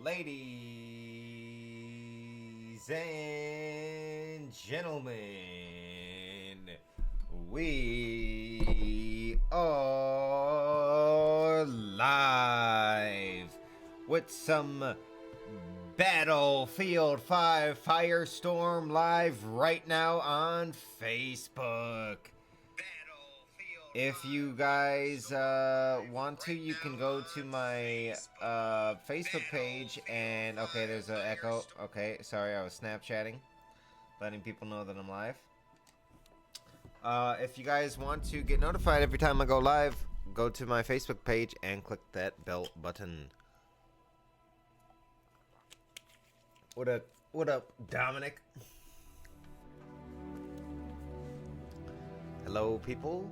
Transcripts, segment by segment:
Ladies and gentlemen, we are live with some Battlefield 5 Firestorm live right now on Facebook. If you guys want to, you can go to my Facebook page and okay, there's an echo. Okay, sorry, I was Snapchatting, letting people know that I'm live. If you guys want to get notified every time I go live, go to my Facebook page and click that bell button. What up, Dominic? Hello, people.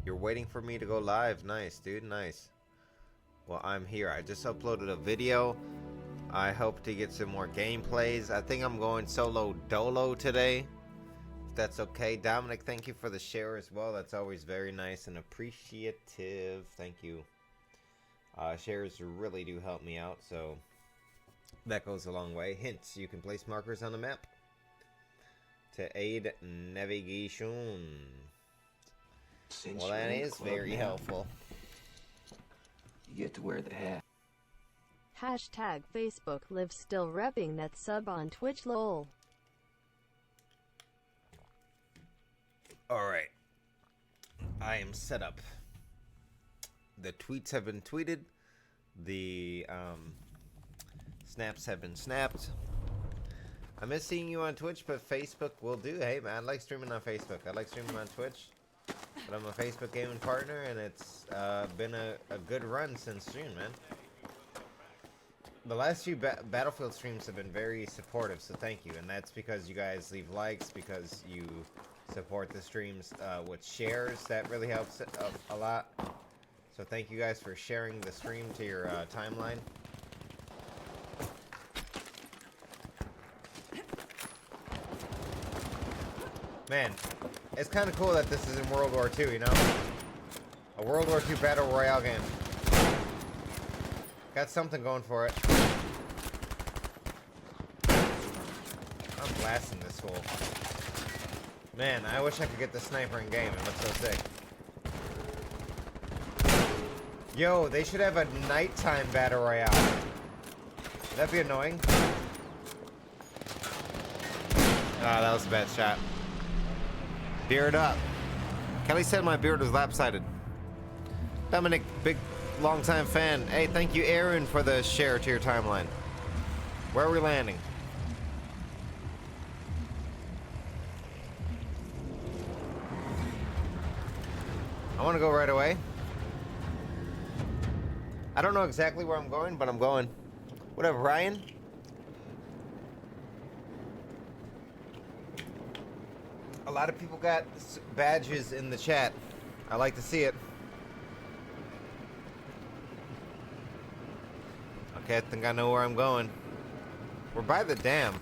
You're waiting for me to go live. Nice, dude. Nice. Well, I'm here. I just uploaded a video. I hope to get some more gameplays. I think I'm going solo dolo today, if that's okay. Dominic, thank you for the share as well. That's always very nice and appreciative. Thank you. Shares really do help me out, so that goes a long way. Hints, you can place markers on the map to aid navigation. Well, that is very helpful. You get to wear the hat. Hashtag Facebook live still repping that sub on Twitch lol. Alright. I am set up. The tweets have been tweeted. The snaps have been snapped. I miss seeing you on Twitch, but Facebook will do. Hey man, I like streaming on Facebook. I like streaming on Twitch. But I'm a Facebook gaming partner, and it's been a good run since June, man. The last few Battlefield streams have been very supportive, so thank you. And that's because you guys leave likes, because you support the streams with shares. That really helps a lot. So thank you guys for sharing the stream to your timeline. Man, it's kind of cool that this is in World War II, you know? A World War II Battle Royale game. Got something going for it. I'm blasting this fool. Man, I wish I could get the sniper in game. It looks so sick. Yo, they should have a nighttime Battle Royale. Would that be annoying? Ah, that was a bad shot. Beard up. Kelly said my beard was lopsided. Dominic, big long-time fan. Hey, thank you, Aaron, for the share to your timeline. Where are we landing? I want to go right away. I don't know exactly where I'm going, but I'm going. What up, Ryan? A lot of people got badges in the chat. I like to see it. Okay, I think I know where I'm going. We're by the dam.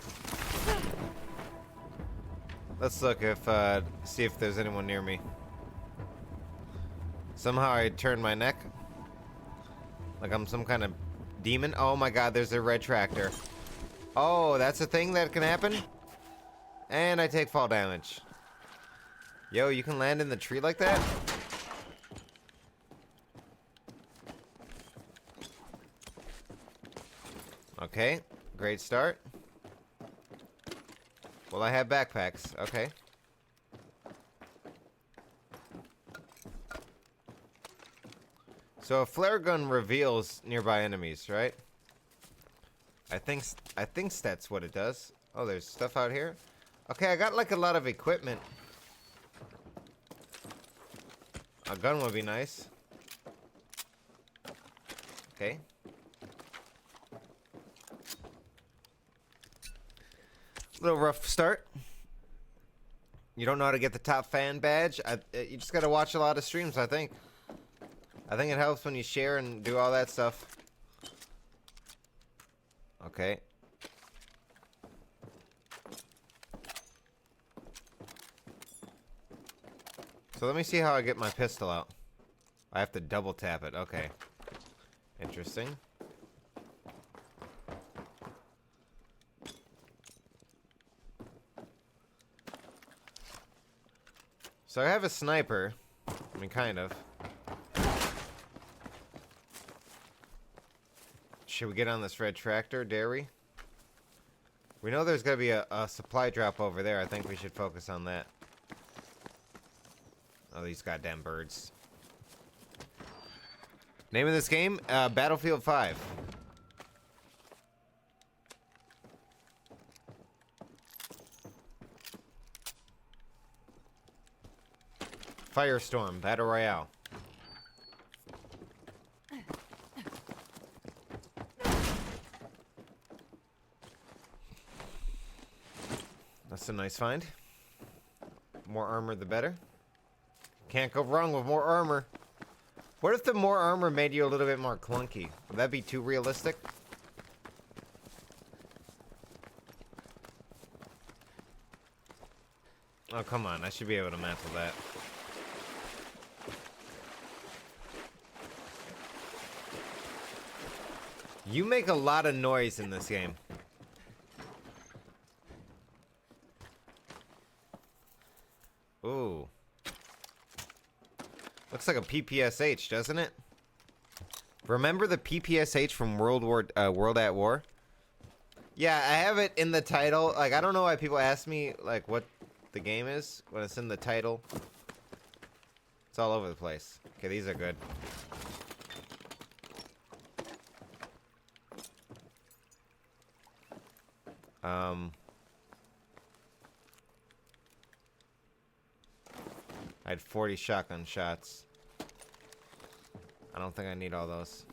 Let's look see if there's anyone near me. Somehow I turned my neck. Like I'm some kind of demon. Oh my god, there's a red tractor. Oh, that's a thing that can happen? And I take fall damage. Yo, you can land in the tree like that? Okay, great start. Well, I have backpacks. Okay. So a flare gun reveals nearby enemies, right? I think that's what it does. Oh, there's stuff out here. Okay, I got like a lot of equipment. A gun would be nice. Okay. Little rough start. You don't know how to get the top fan badge? You just gotta watch a lot of streams, I think. I think it helps when you share and do all that stuff. Okay. So let me see how I get my pistol out. I have to double tap it. Okay. Interesting. So I have a sniper. I mean, kind of. Should we get on this red tractor, dare we? We know there's gonna be a supply drop over there. I think we should focus on that. Oh, these goddamn birds. Name of this game? Battlefield 5. Firestorm, Battle Royale. That's a nice find. More armor, the better. Can't go wrong with more armor. What if the more armor made you a little bit more clunky? Would that be too realistic? Oh, come on. I should be able to mantle that. You make a lot of noise in this game. Ooh. Looks like a PPSH, doesn't it? Remember the PPSH from World at War? Yeah, I have it in the title. Like, I don't know why people ask me, like, what the game is when it's in the title. It's all over the place. Okay, these are good. I had 40 shotgun shots. I don't think I need all those.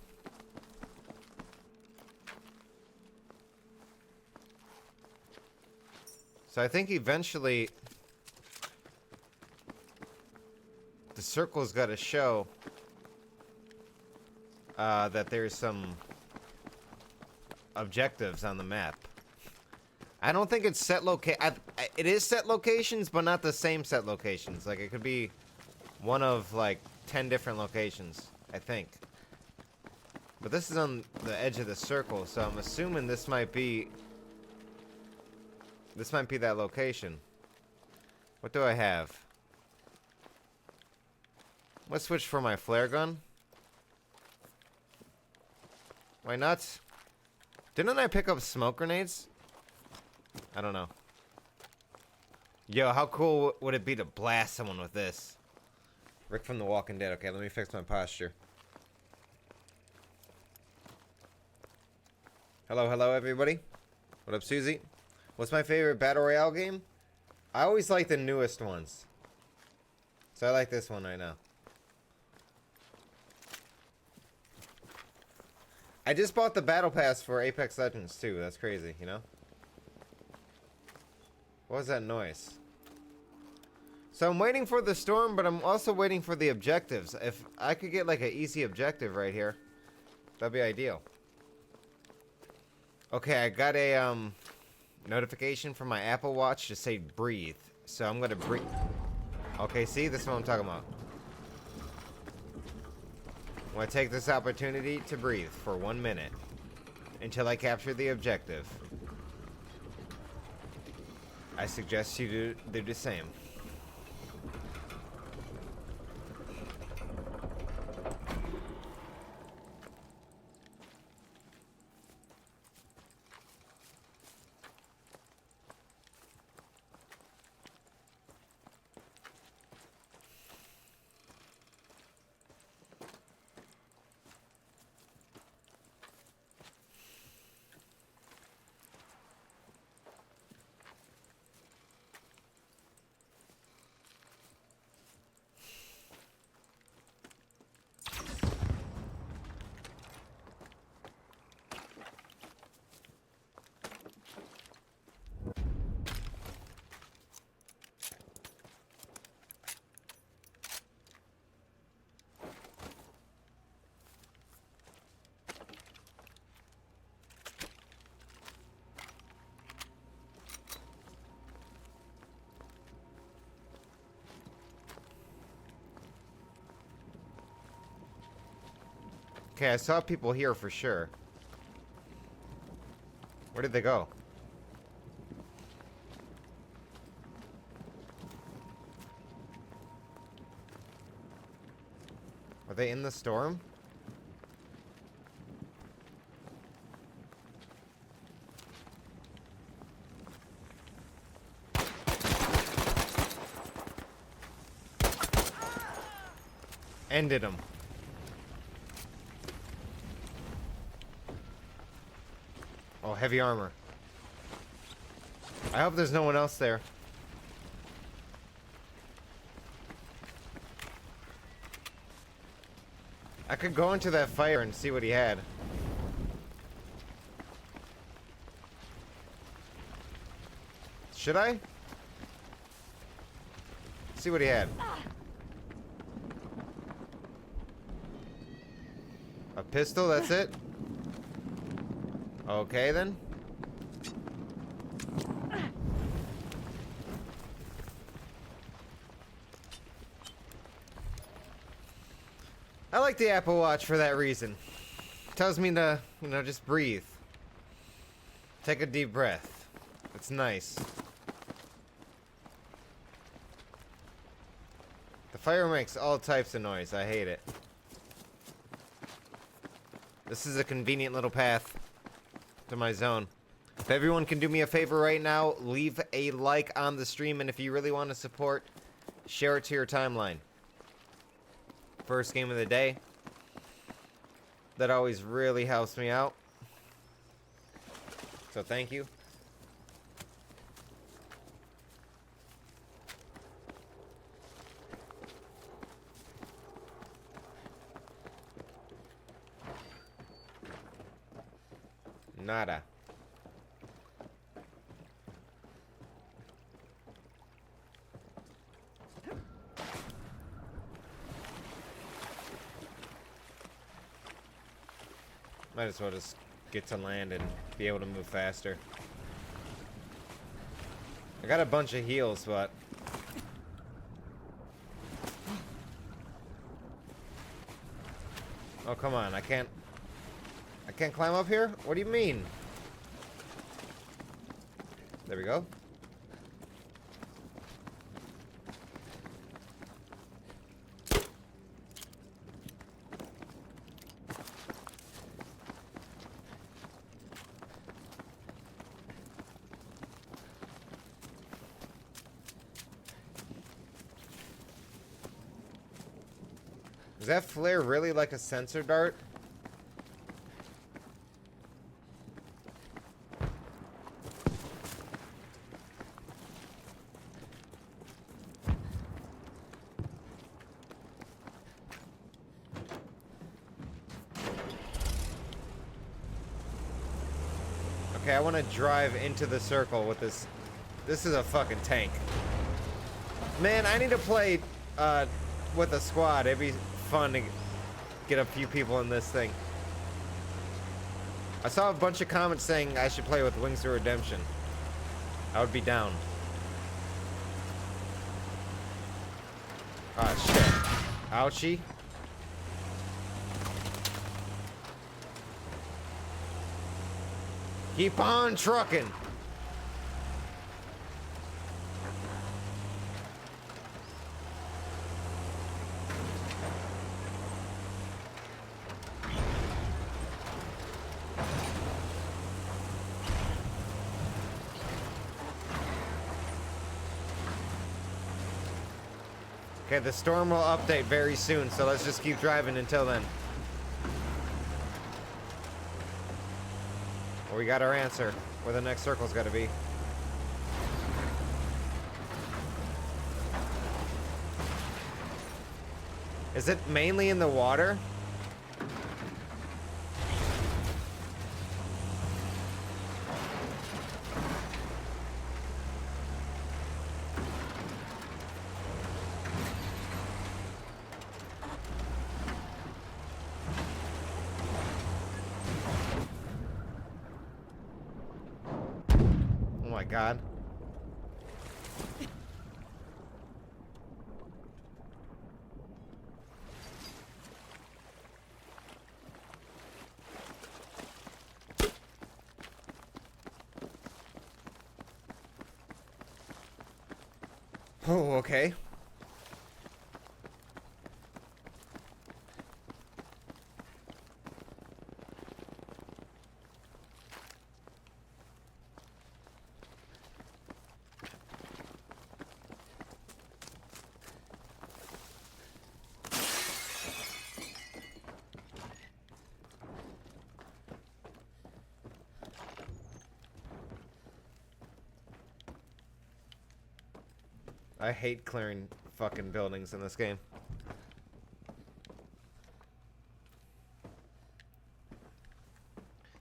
So I think eventually the circle's got to show that there's some objectives on the map. I don't think it's set it is set locations, but not the same set locations. Like, it could be one of, like, 10 different locations, I think. But this is on the edge of the circle, so I'm assuming this might be that location. What do I have? Let's switch for my flare gun. Why not? Didn't I pick up smoke grenades? I don't know. Yo, how cool would it be to blast someone with this? Rick from The Walking Dead. Okay, let me fix my posture. Hello, hello, everybody. What up, Susie? What's my favorite Battle Royale game? I always like the newest ones. So I like this one right now. I just bought the Battle Pass for Apex Legends too. That's crazy, you know? What was that noise? So I'm waiting for the storm, but I'm also waiting for the objectives. If I could get like an easy objective right here, that'd be ideal. Okay, I got a notification from my Apple Watch to say breathe. So I'm gonna breathe. Okay, see, this is what I'm talking about. I'm gonna take this opportunity to breathe for 1 minute until I capture the objective. I suggest you do the same. Okay, I saw people here for sure. Where did they go? Are they in the storm? Ended him. Oh, heavy armor. I hope there's no one else there. I could go into that fire and see what he had. Should I? See what he had. A pistol, that's it? Okay then. I like the Apple Watch for that reason. Tells me to, you know, just breathe. Take a deep breath. It's nice. The fire makes all types of noise. I hate it. This is a convenient little path to my zone. If everyone can do me a favor right now, leave a like on the stream, and if you really want to support, share it to your timeline. First game of the day. That always really helps me out. So thank you. Nada. Might as well just get to land and be able to move faster. I got a bunch of heals, but... Oh, come on, I can't climb up here? What do you mean? There we go. Is that flare really like a sensor dart? Okay, I want to drive into the circle with this. This is a fucking tank. Man, I need to play with a squad. It'd be fun to get a few people in this thing. I saw a bunch of comments saying I should play with Wings to Redemption. I would be down. Ah, shit. Ouchie. Keep on trucking. Okay, the storm will update very soon, so let's just keep driving until then. Well, we got our answer. Where the next circle's gotta be. Is it mainly in the water? Oh my god. Oh, okay. I hate clearing fucking buildings in this game.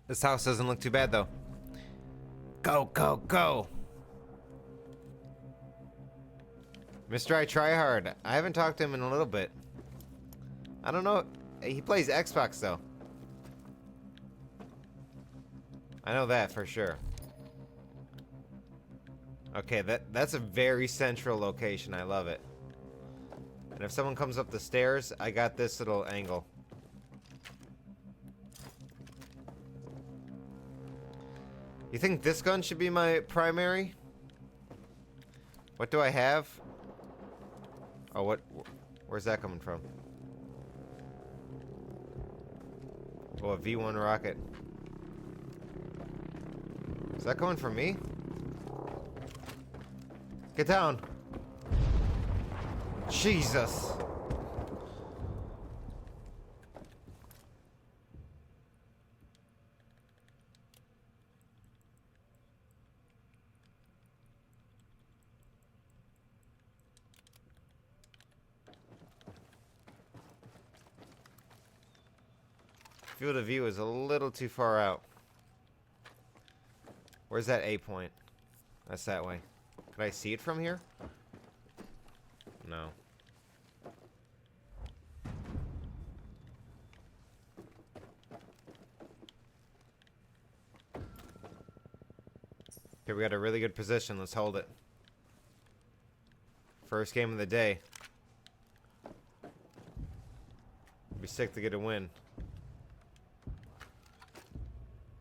This house doesn't look too bad, though. Go, go, go! Mr. I Try Hard. I haven't talked to him in a little bit. I don't know. He plays Xbox, though. I know that for sure. Okay, that's a very central location. I love it. And if someone comes up the stairs, I got this little angle. You think this gun should be my primary? What do I have? Oh, what? Where's that coming from? Oh, a V1 rocket. Is that coming from me? Get down. Jesus. Field of view is a little too far out. Where's that A point? That's that way. Can I see it from here? No. Okay, we got a really good position. Let's hold it. First game of the day. It'd be sick to get a win.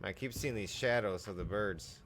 I keep seeing these shadows of the birds.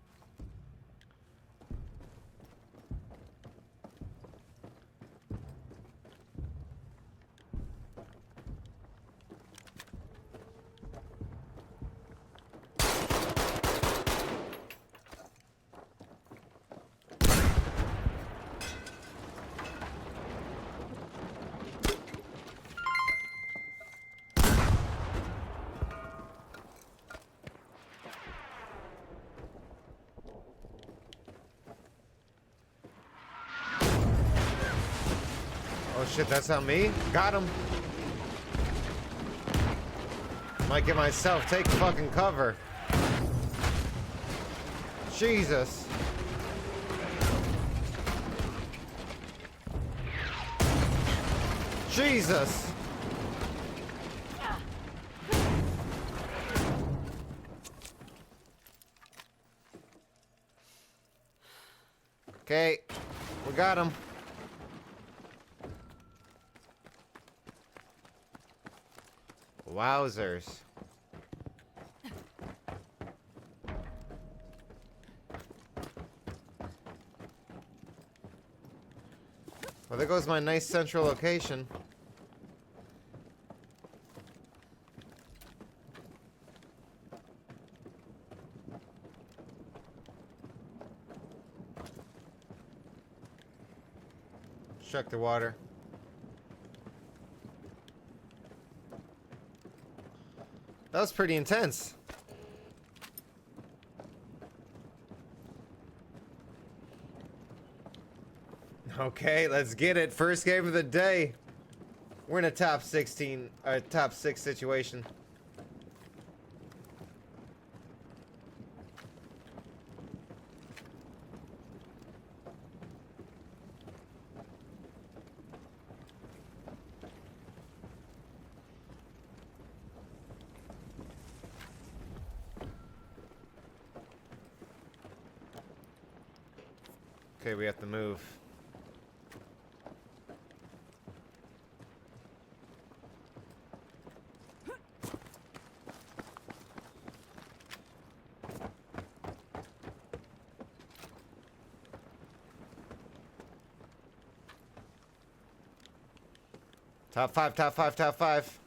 Oh shit, that's not me? Got him. Might get myself. Take fucking cover. Jesus. Jesus. Okay, we got him. Wowzers. Well, there goes my nice central location. Check the water. That was pretty intense. Okay, let's get it. First game of the day. We're in a top 16, top 6 situation. Okay, we have to move. Top 5, top 5, top 5.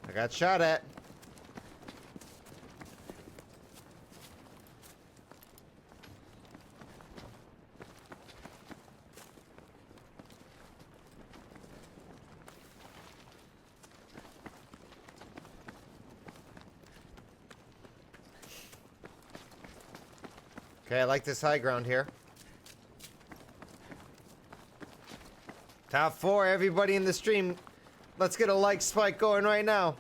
I got shot at. Okay, I like this high ground here. Top 4, everybody in the stream. Let's get a like spike going right now.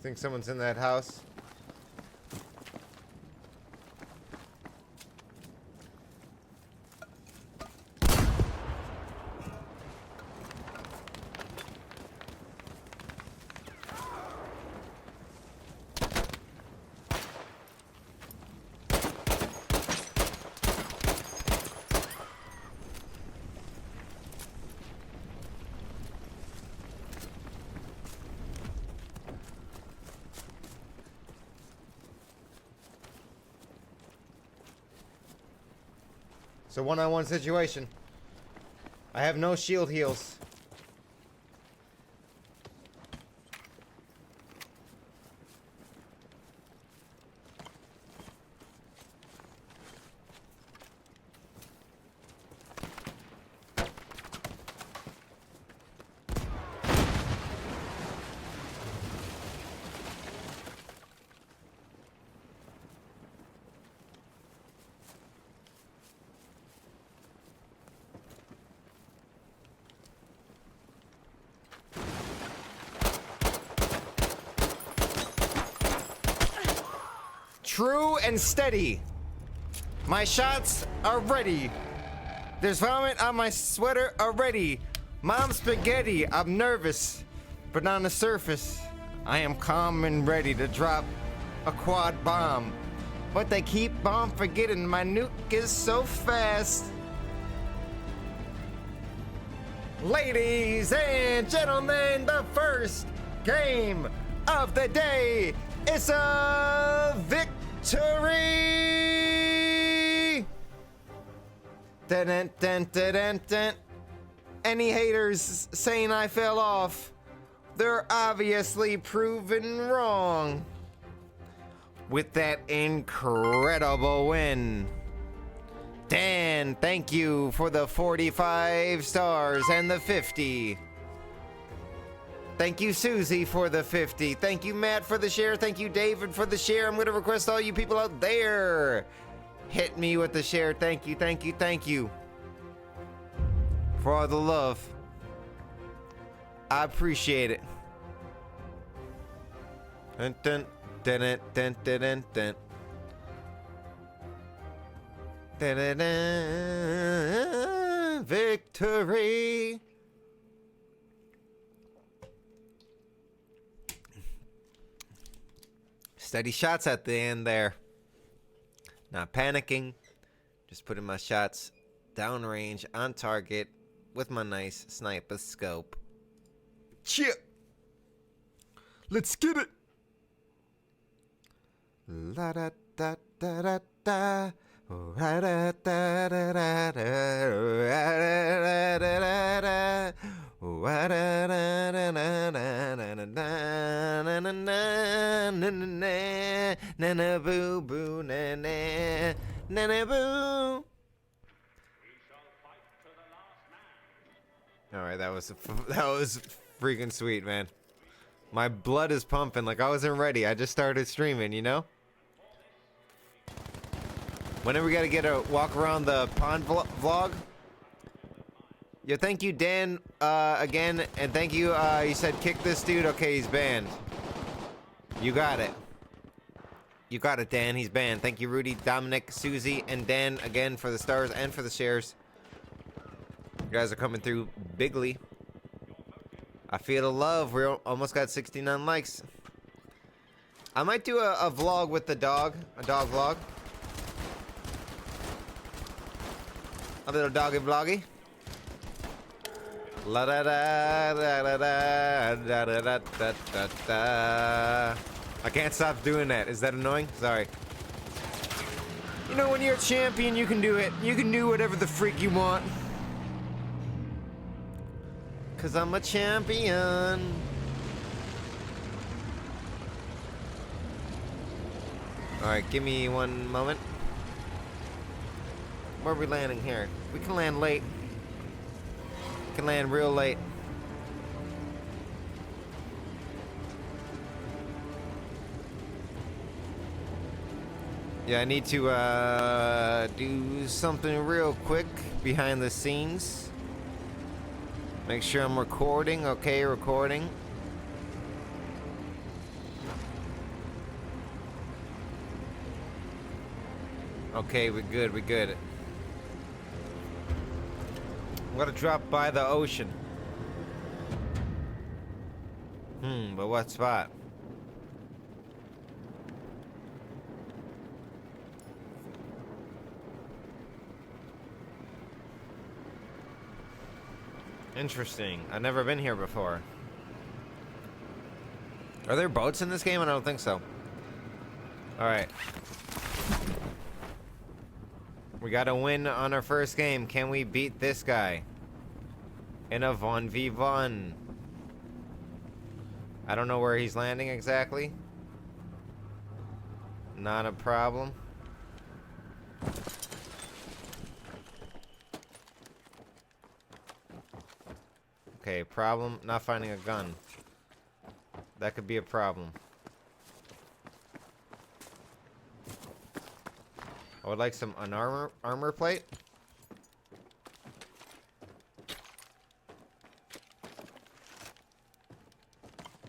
Think someone's in that house? It's a one-on-one situation. I have no shield heals. True and steady. My shots are ready. There's vomit on my sweater already. Mom spaghetti, I'm nervous, but on the surface, I am calm and ready to drop a quad bomb. But they keep on forgetting my nuke is so fast. Ladies and gentlemen, the first game of the day is a victory! Dun, dun, dun, dun, dun, dun. Any haters saying I fell off, they're obviously proven wrong. With that incredible win. Dan, thank you for the 45 stars and the 50. Thank you, Susie, for the 50. Thank you, Matt, for the share. Thank you, David, for the share. I'm going to request all you people out there hit me with the share. Thank you, thank you, thank you for all the love. I appreciate it. Dun, dun, dun, dun, dun, dun, dun, dun. Dun, dun, dun. Victory. Steady shots at the end there. Not panicking. Just putting my shots downrange on target with my nice sniper scope. Chip. Let's get it. La da da da da da. Ra da da da da da. Ra da da da da. Wa da da da da da da da na na na na na na na boo boo na na na na boo. All right, that was freaking sweet, man. My blood is pumping like I wasn't ready. I just started streaming, you know. Whenever we gotta get a walk around the pond vlog. Yo, thank you, Dan, again, and thank you, you said kick this dude. Okay, he's banned. You got it. You got it, Dan, he's banned. Thank you, Rudy, Dominic, Susie, and Dan, again, for the stars and for the shares. You guys are coming through bigly. I feel the love. We almost got 69 likes. I might do a vlog with the dog, a dog vlog. A little doggy vloggy. La da da da da da da da da da da. I can't stop doing that. Is that annoying? Sorry. You know, when you're a champion, you can do it. You can do whatever the freak you want. 'Cause I'm a champion. Alright, give me one moment. Where are we landing here? We can land late. We can land real late. Yeah, I need to do something real quick behind the scenes. Make sure I'm recording. Okay, recording. Okay, we're good, we're good. I'm gonna drop by the ocean. But what spot? Interesting. I've never been here before. Are there boats in this game? I don't think so. Alright. We gotta win on our first game. Can we beat this guy? In a 1v1. I don't know where he's landing exactly. Not a problem. Okay, problem, not finding a gun. That could be a problem. I would like an armor plate.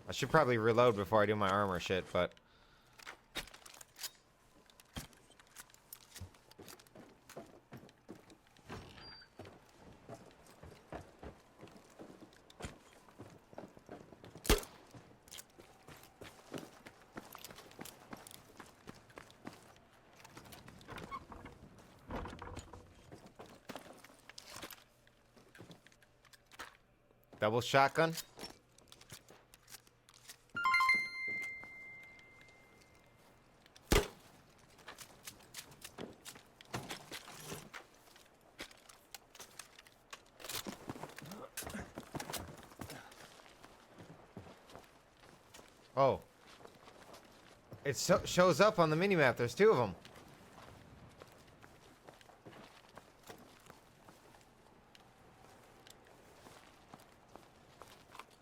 I should probably reload before I do my armor shit, but double shotgun. Oh. It shows up on the minimap. There's two of them.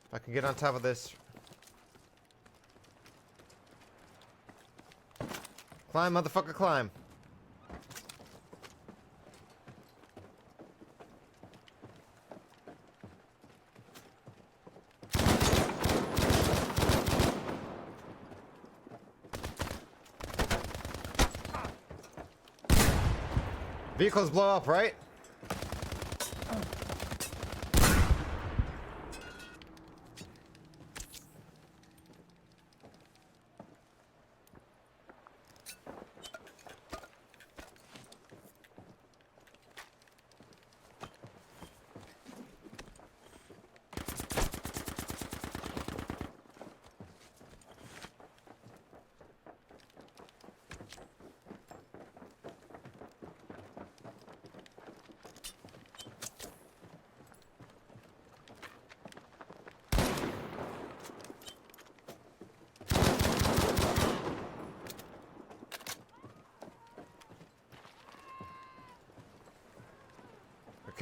If I can get on top of this. Climb, motherfucker, climb. Vehicles blow up, right?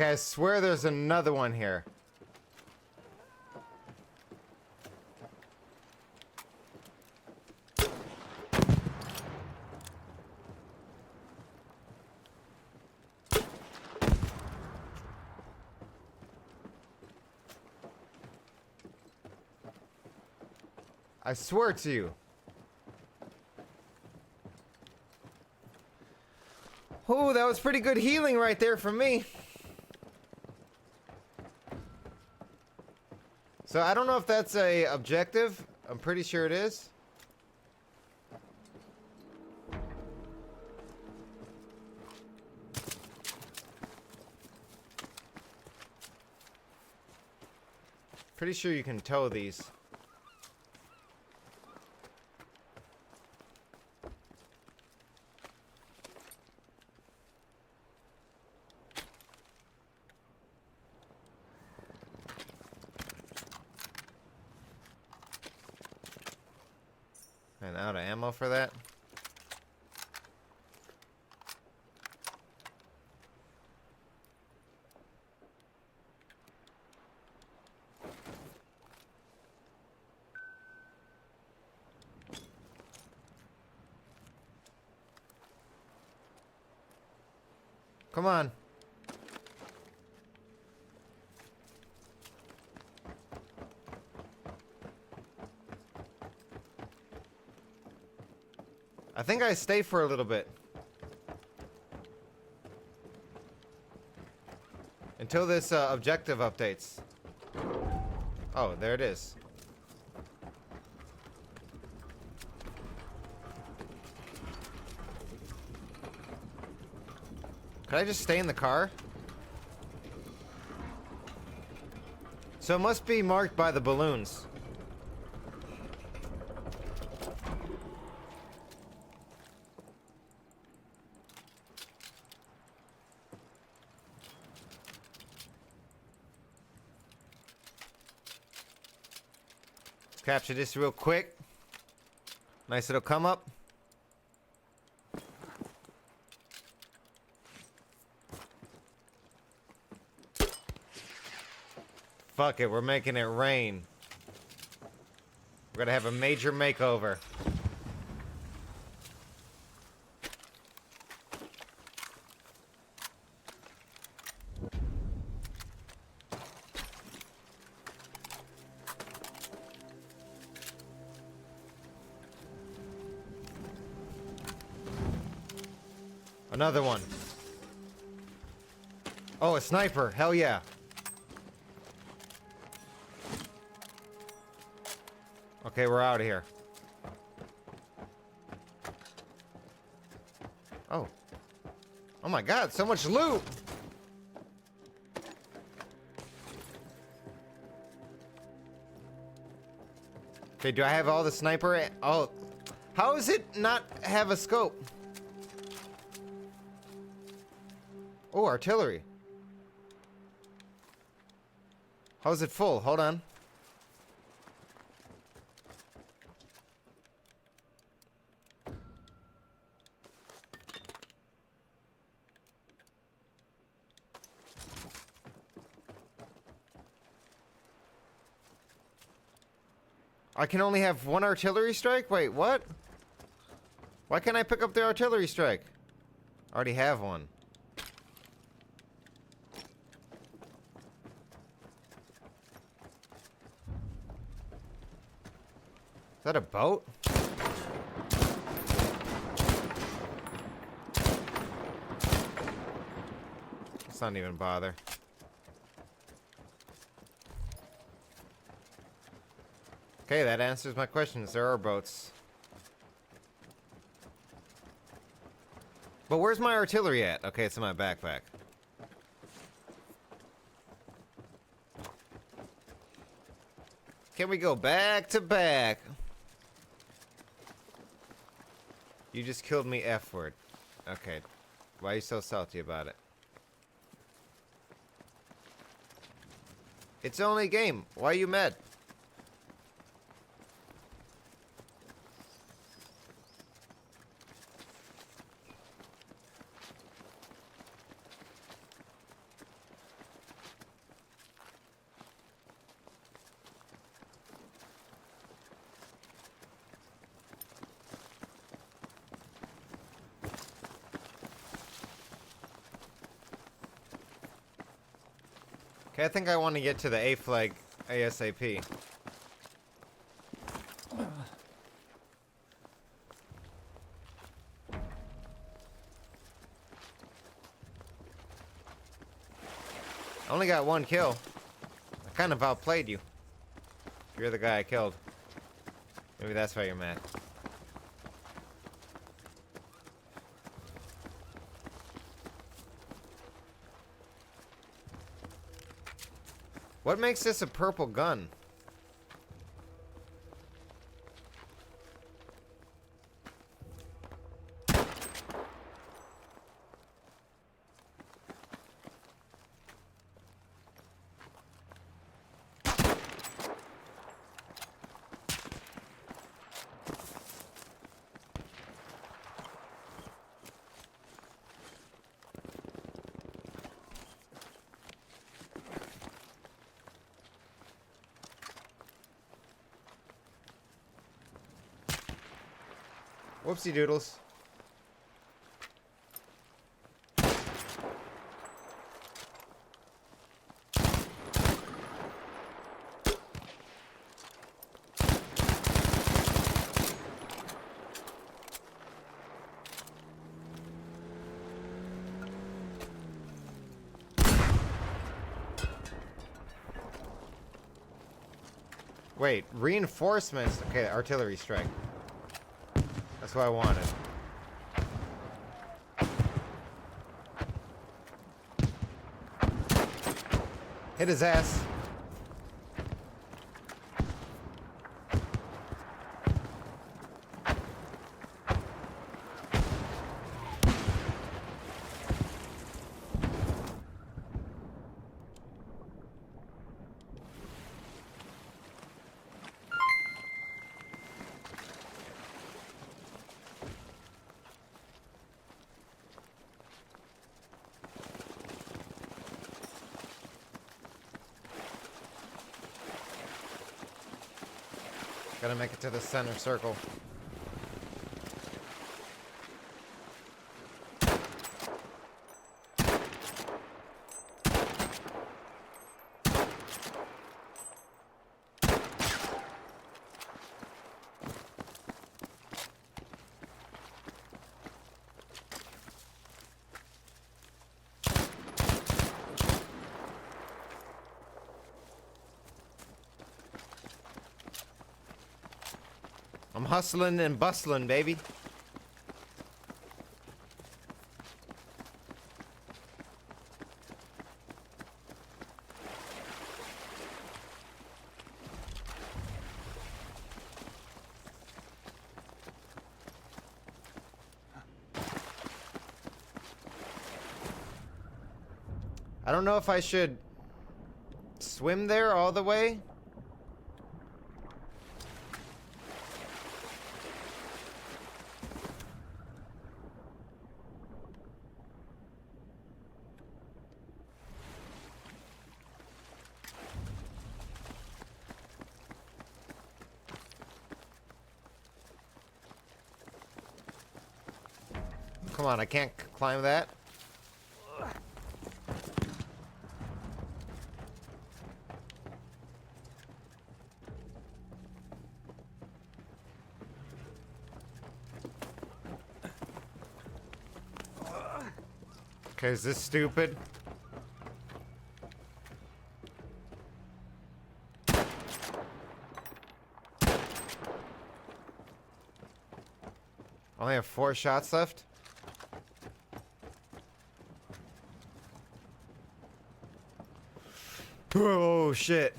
Okay, I swear there's another one here. I swear to you. Oh, that was pretty good healing right there from me. So I don't know if that's a objective. I'm pretty sure it is. Pretty sure you can tow these. And out of ammo for that. Come on. I think I stay for a little bit. Until this objective updates. Oh, there it is. Could I just stay in the car? So it must be marked by the balloons. Capture this real quick. Nice little come up. Fuck it, we're making it rain. We're gonna have a major makeover. Another one. Oh, a sniper. Hell yeah. Okay, we're out of here. Oh. Oh my god, so much loot! Okay, do I have all the sniper? Oh. How does it not have a scope? Oh, artillery. How's it full? Hold on. I can only have one artillery strike? Wait, what? Why can't I pick up the artillery strike? I already have one. Is that a boat? Let's not even bother. Okay, that answers my questions. There are boats. But where's my artillery at? Okay, it's in my backpack. Can we go back to back? You just killed me, F word. Okay. Why are you so salty about it? It's only a game. Why are you mad? Okay, I think I want to get to the A flag ASAP. I only got one kill. I kind of outplayed you. You're the guy I killed. Maybe that's why you're mad. What makes this a purple gun? Whoopsie doodles. Wait, reinforcements. Okay, artillery strike. That's what I wanted. Hit his ass. Gotta make it to the center circle. I'm hustling and bustling, baby. I don't know if I should swim there all the way. Come on, I can't climb that. Okay, is this stupid? Only have 4 shots left. Oh shit.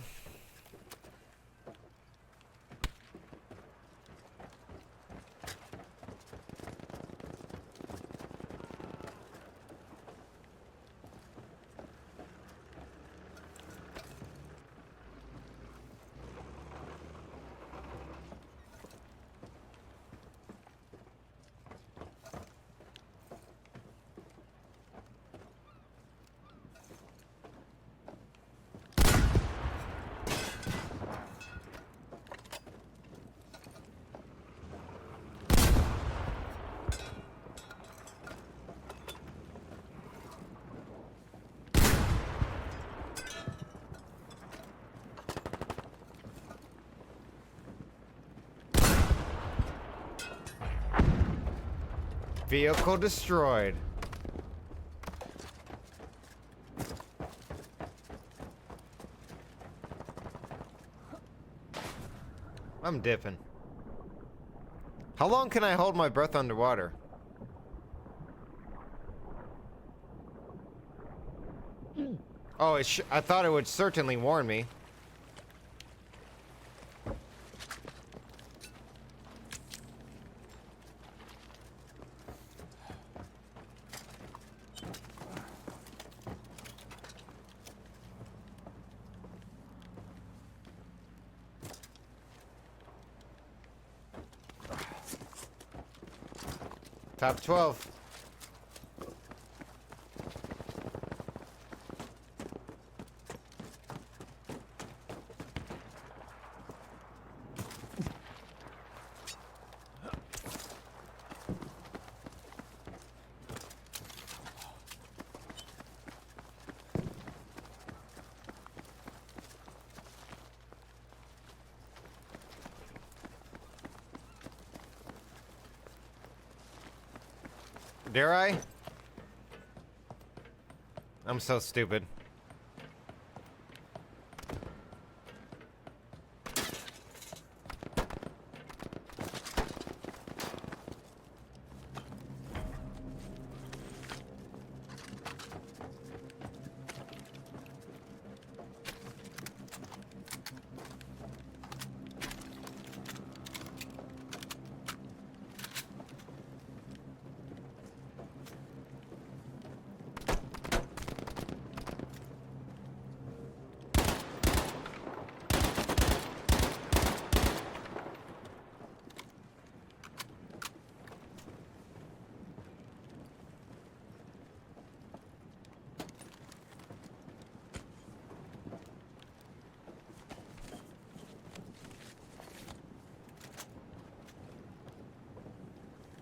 Vehicle destroyed. I'm dipping. How long can I hold my breath underwater? Oh, I thought it would certainly warn me. Top 12. Dare I? I'm so stupid.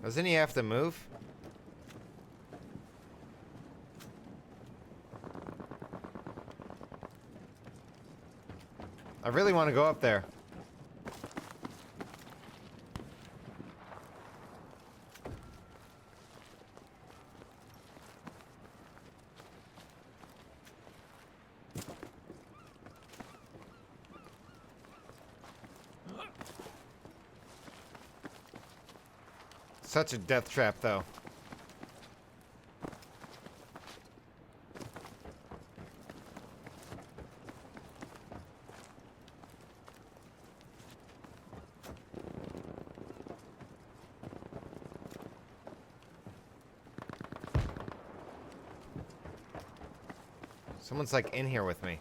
Doesn't he have to move? I really want to go up there. Such a death trap, though. Someone's like in here with me.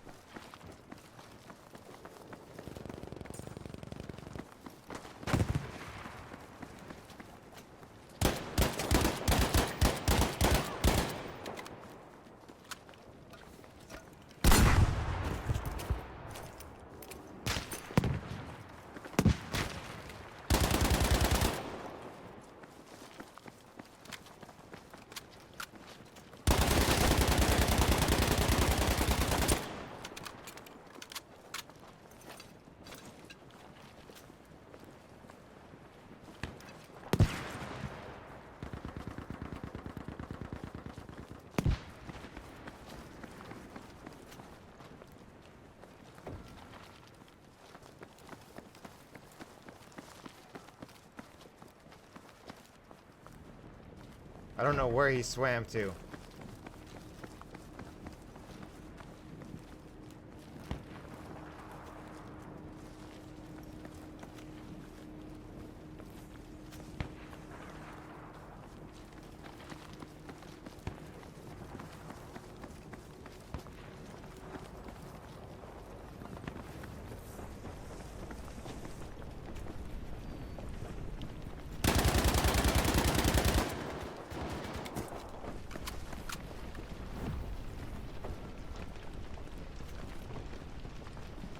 I don't know where he swam to.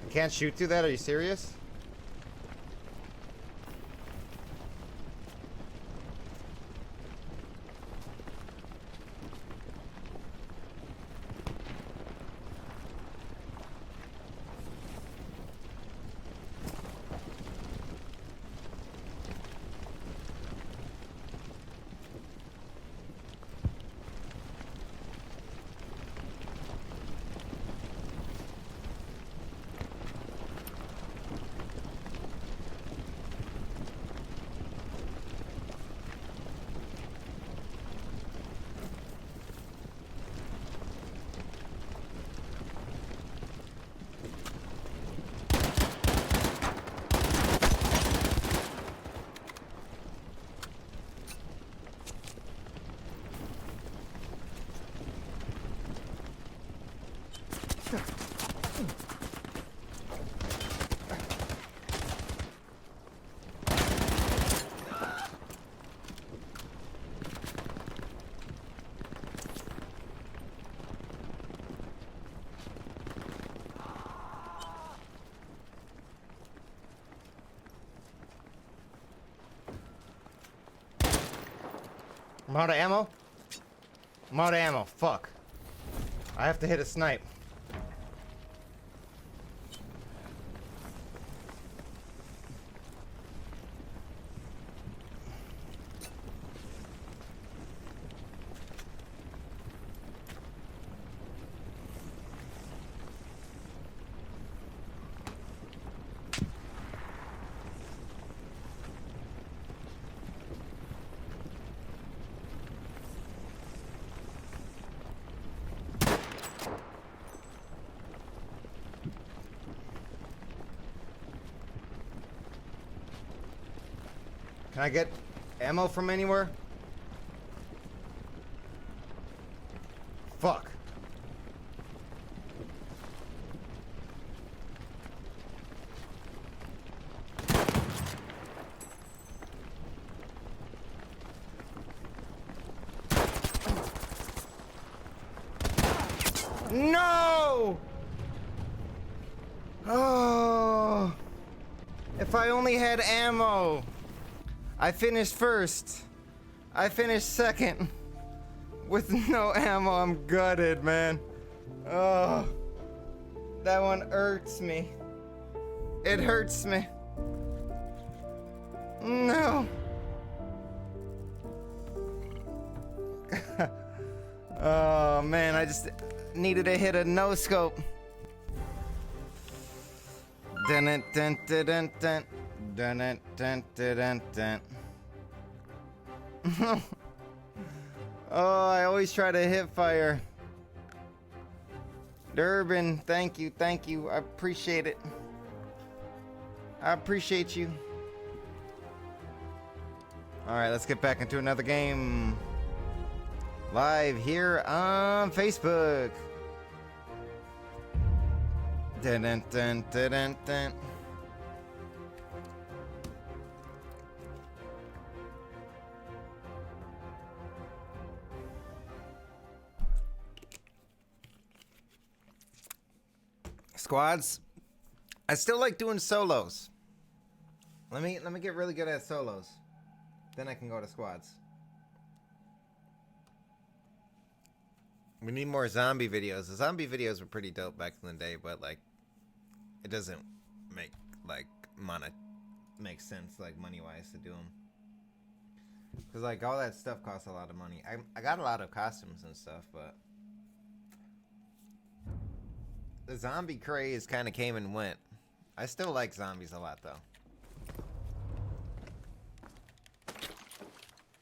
You can't shoot through that? Are you serious? I'm out of ammo? I'm out of ammo. Fuck. I have to hit a snipe. Can I get ammo from anywhere? Fuck. No! Oh. If I only had ammo. I finished first. I finished second with no ammo. I'm gutted, man. Oh, that one hurts me. It hurts me. No. Oh man, I just needed to hit a no scope. Dun dun dun dun dun dun dun dun dun dun. Oh, I always try to hip fire. Durbin, thank you, thank you. I appreciate it. I appreciate you. Alright, let's get back into another game. Live here on Facebook. Dun dun dun dun dun dun. Squads. I still like doing solos. Let me get really good at solos. Then I can go to squads. We need more zombie videos. The zombie videos were pretty dope back in the day, but like it doesn't make like make sense like money wise to do them. Cause like all that stuff costs a lot of money. I got a lot of costumes and stuff, but the zombie craze kind of came and went. I still like zombies a lot though.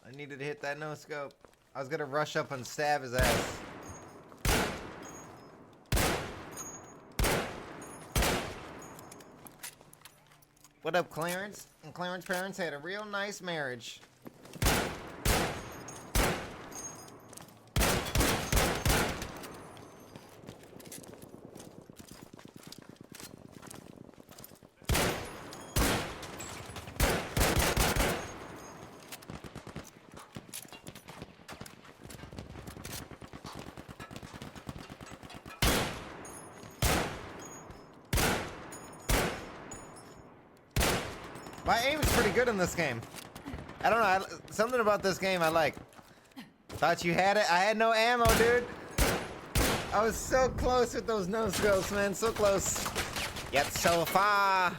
I needed to hit that no scope. I was gonna rush up and stab his ass. What up, Clarence? And Clarence's parents had a real nice marriage. My aim is pretty good in this game. I don't know, something about this game I like. Thought you had it? I had no ammo, dude. I was so close with those no scopes, man. So close. Yet so far.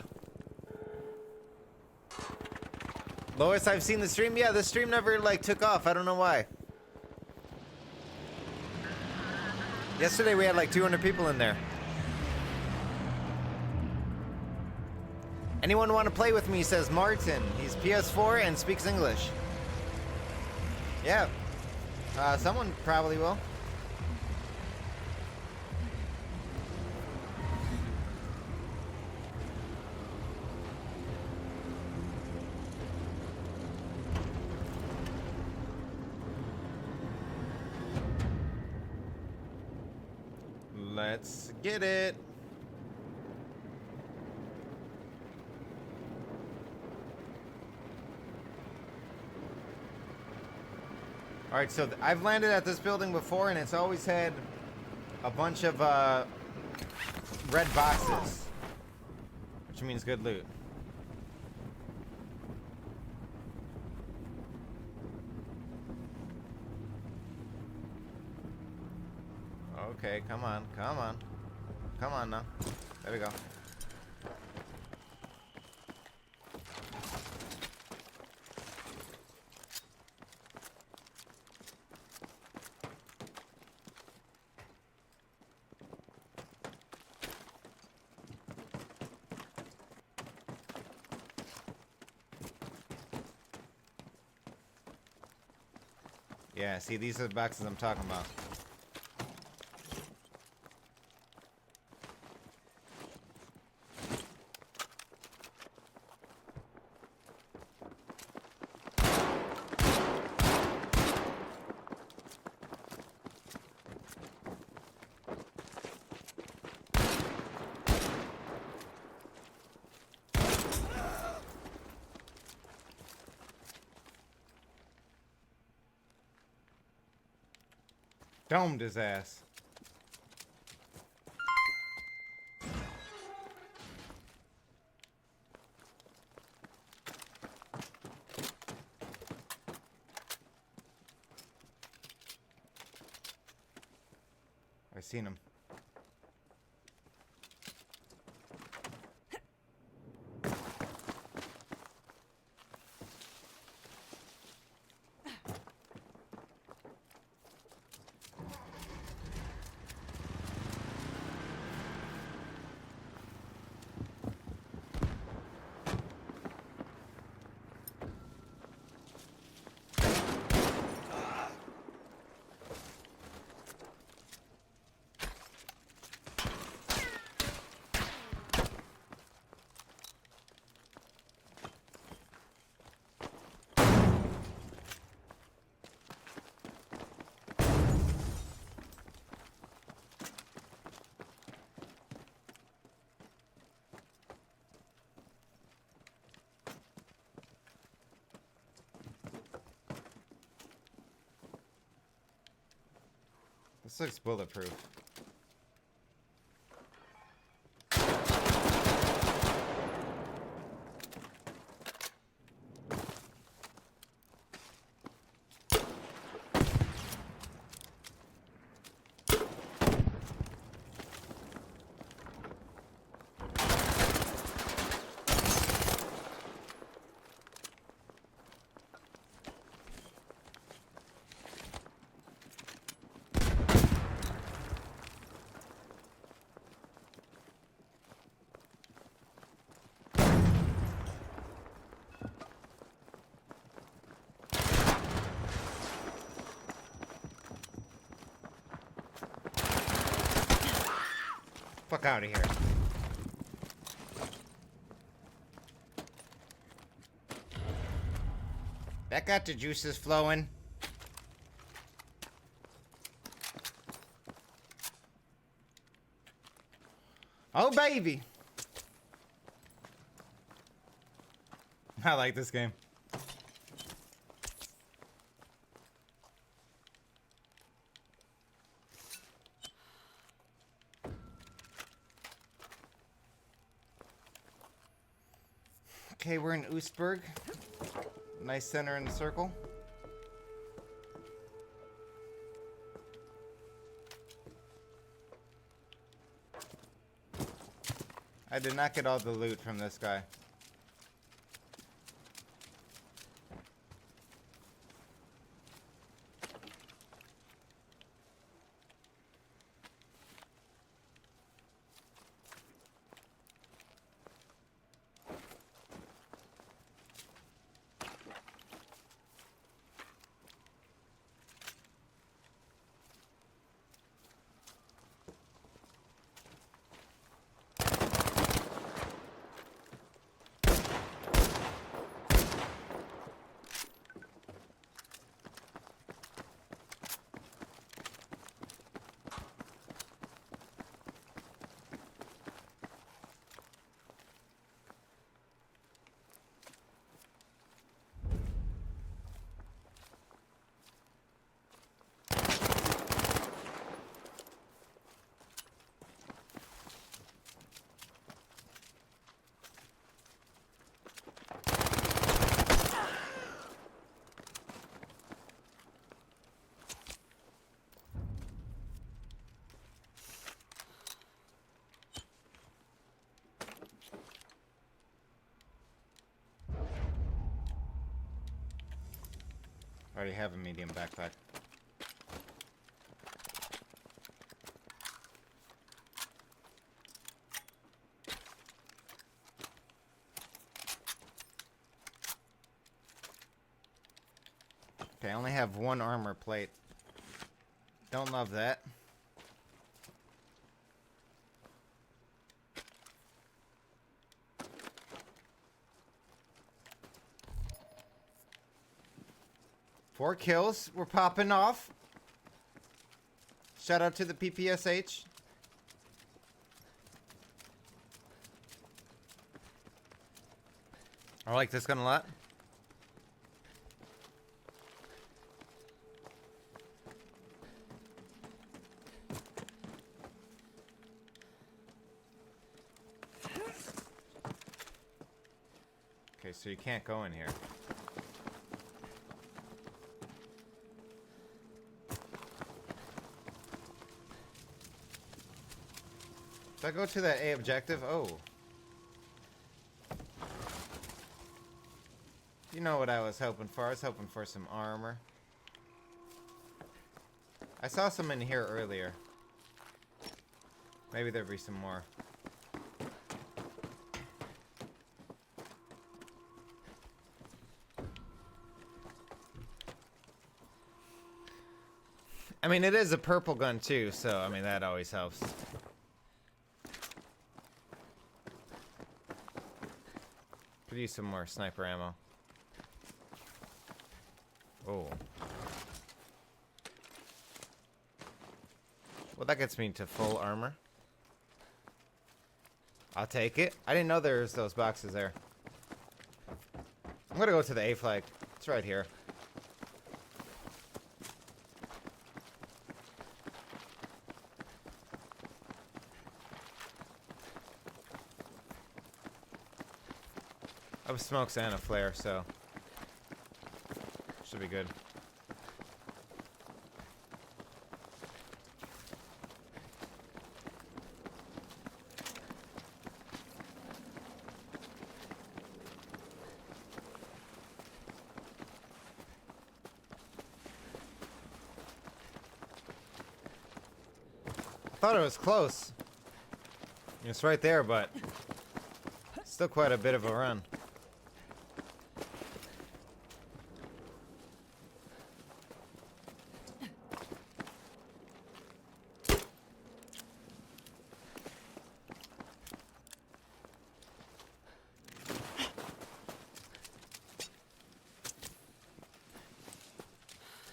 Lois, I've seen the stream. Yeah, the stream never like took off. I don't know why. Yesterday we had like 200 people in there. Anyone want to play with me, says Martin. He's PS4 and speaks English. Yeah. Someone probably will. Let's get it. All right, so I've landed at this building before, and it's always had a bunch of red boxes, which means good loot. Okay, come on, come on. Come on now. There we go. Yeah, see, these are the boxes I'm talking about. Domed his ass. seen him. This looks bulletproof. Fuck out of here. That got the juices flowing. Oh, baby. I like this game. Okay, we're in Oostburg. Nice center in the circle. I did not get all the loot from this guy. I already have a medium backpack. Okay, I only have one armor plate. Don't love that. Four kills. We're popping off. Shout out to the PPSH. I like this gun a lot. Okay, so you can't go in here. Should I go to that A objective? Oh. You know what I was hoping for. I was hoping for some armor. I saw some in here earlier. Maybe there'll be some more. I mean, it is a purple gun too, so I mean that always helps. Could use some more sniper ammo. Oh. Well, that gets me to full armor. I'll take it. I didn't know there's those boxes there. I'm gonna go to the A flag. It's right here. I have smokes and a flare, so should be good. I thought it was close. It's right there, but still quite a bit of a run.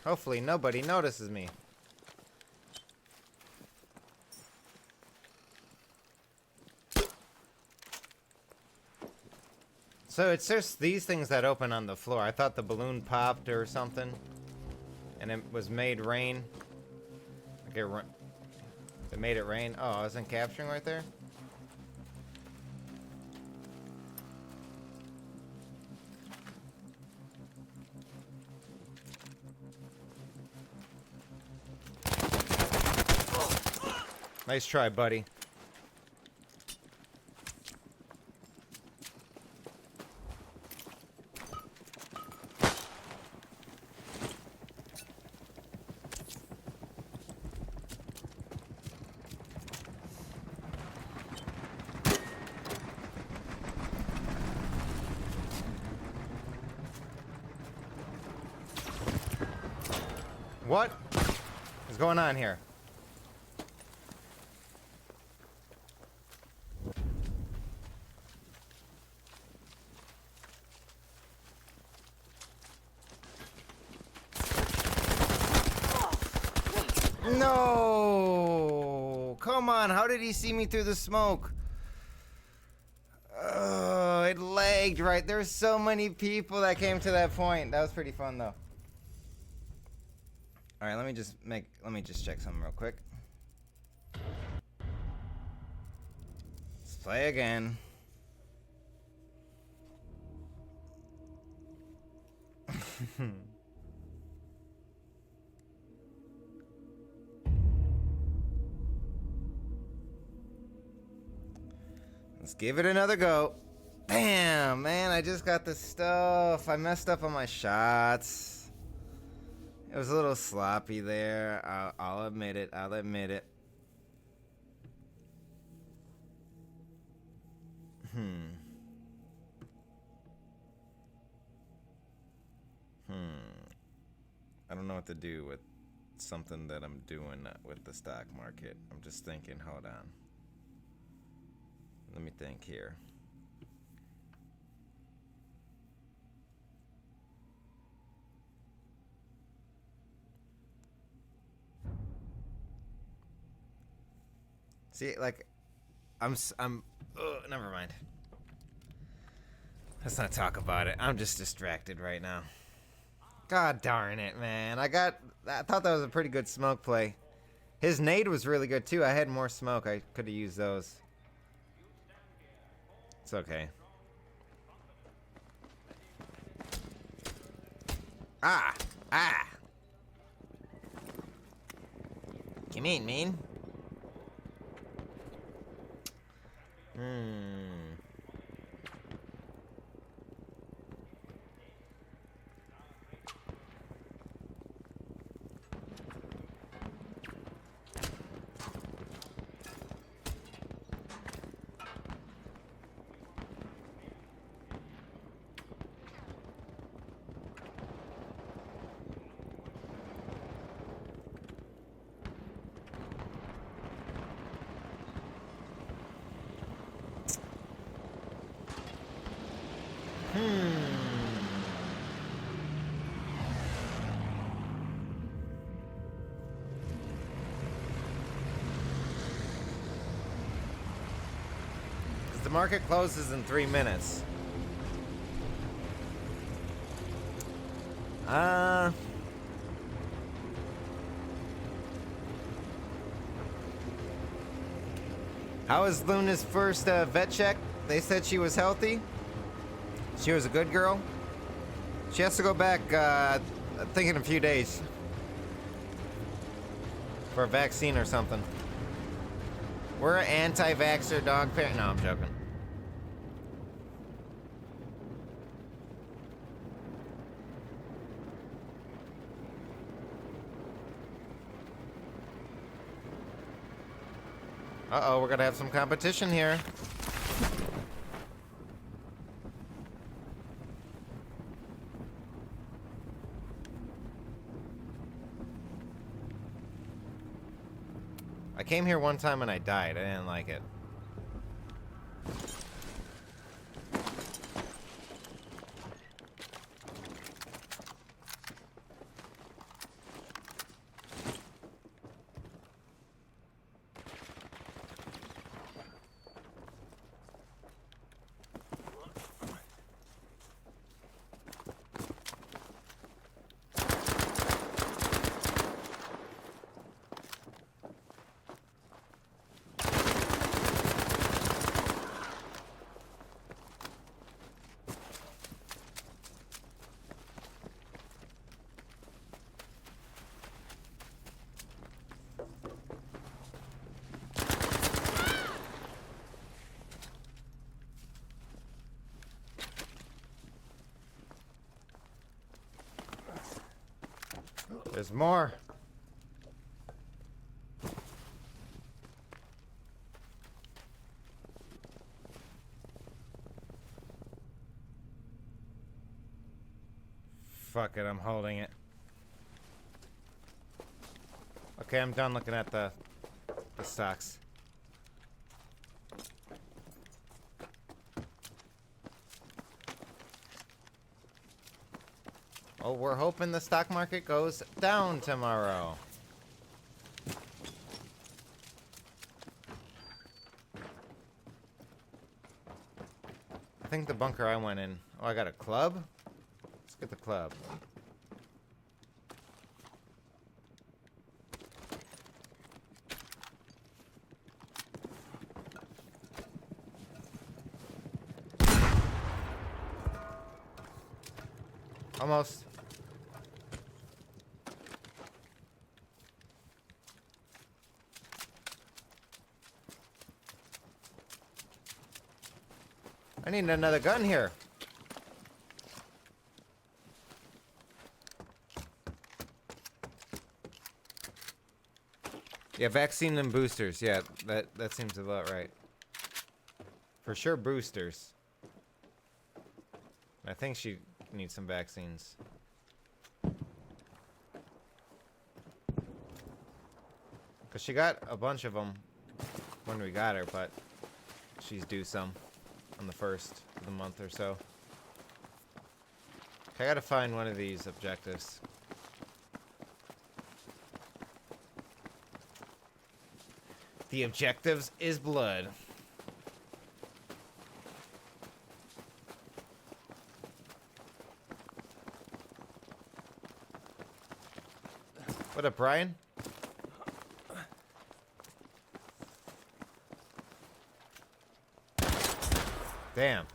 Hopefully nobody notices me. So it's just these things that open on the floor. I thought the balloon popped or something, and it was made rain. Like it made it rain. Oh, I wasn't capturing right there. Nice try, buddy. What is going on here? No! Come on, how did he see me through the smoke? Oh, it lagged right. There's so many people that came to that point. That was pretty fun though. Alright, let me just check something real quick. Let's play again. Let's give it another go. Damn, man, I just got the stuff. I messed up on my shots. It was a little sloppy there. I'll admit it. I'll admit it. I don't know what to do with something that I'm doing with the stock market. I'm just thinking, hold on. Let me think here. See, like, never mind. Let's not talk about it. I'm just distracted right now. God darn it, man. I thought that was a pretty good smoke play. His nade was really good, too. I had more smoke. I could have used those. It's okay. Ah! Come in, man. Hmm. The market closes in 3 minutes. How was Luna's first vet check? They said she was healthy. She was a good girl. She has to go back, I think in a few days. For a vaccine or something. We're an anti-vaxxer dog parent. No, I'm joking. Uh-oh, we're gonna have some competition here. I came here one time and I died. I didn't like it. There's more. Fuck it, I'm holding it. Okay, I'm done looking at the stocks. Oh, we're hoping the stock market goes down tomorrow. I think the bunker I went in. Oh, I got a club? Let's get the club. Almost. I need another gun here. Yeah, vaccine and boosters. Yeah, that seems about right. For sure, boosters. I think she needs some vaccines. Because she got a bunch of them when we got her, but she's due some on the 1st of the month or so. I gotta find one of these objectives. The objectives is blood. What up, Brian? Damn.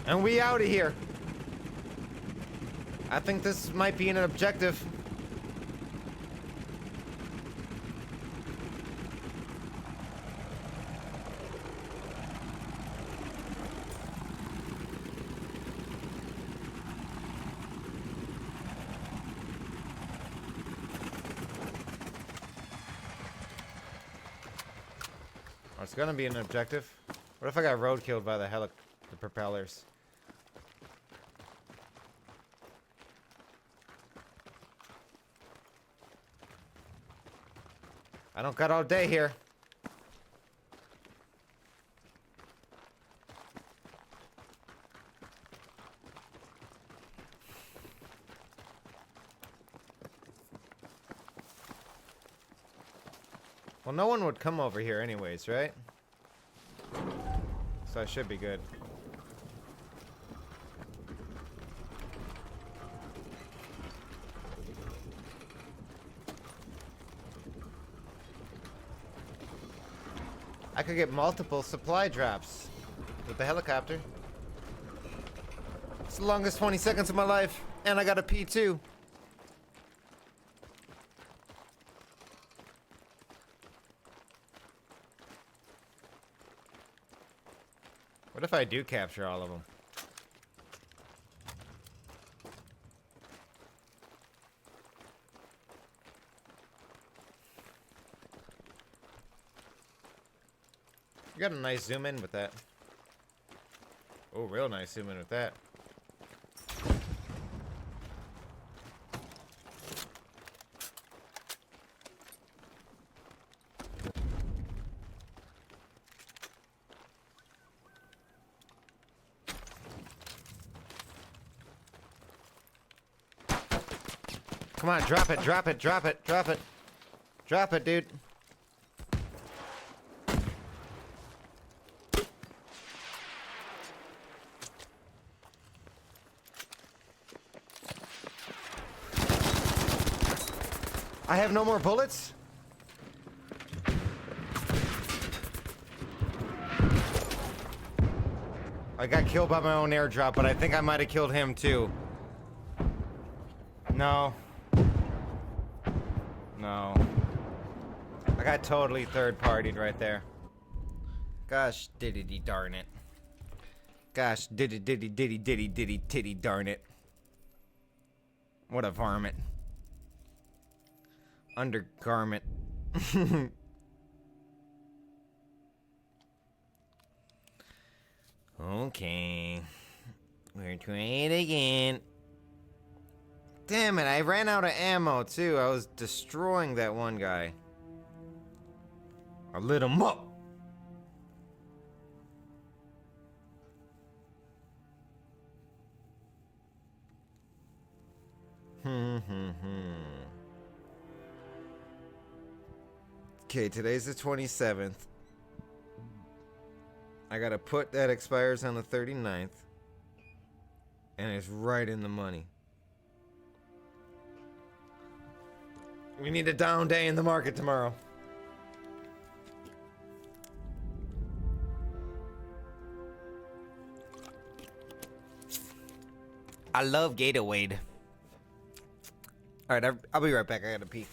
And we out of here. I think this might be an objective. Oh, it's gonna be an objective. What if I got road killed by the propellers? I don't got all day here. Well, no one would come over here anyways, right? So I should be good. I could get multiple supply drops with the helicopter. It's the longest 20 seconds of my life, and I got a P2. What if I do capture all of them? You got a nice zoom in with that. Oh, real nice zoom in with that. Come on, drop it, drop it, drop it, drop it. Drop it, dude. I have no more bullets? I got killed by my own airdrop, but I think I might have killed him too. No. No. I got totally third-partied right there. Gosh, diddy darn it. Gosh, diddy titty darn it. What a varmint. Undergarment. Okay. We're trying it again. Damn it, I ran out of ammo too. I was destroying that one guy. I lit him up. Okay, today's the 27th. I got a put that expires on the 39th. And it's right in the money. We need a down day in the market tomorrow. I love Gatorade. Alright, I'll be right back. I gotta pee.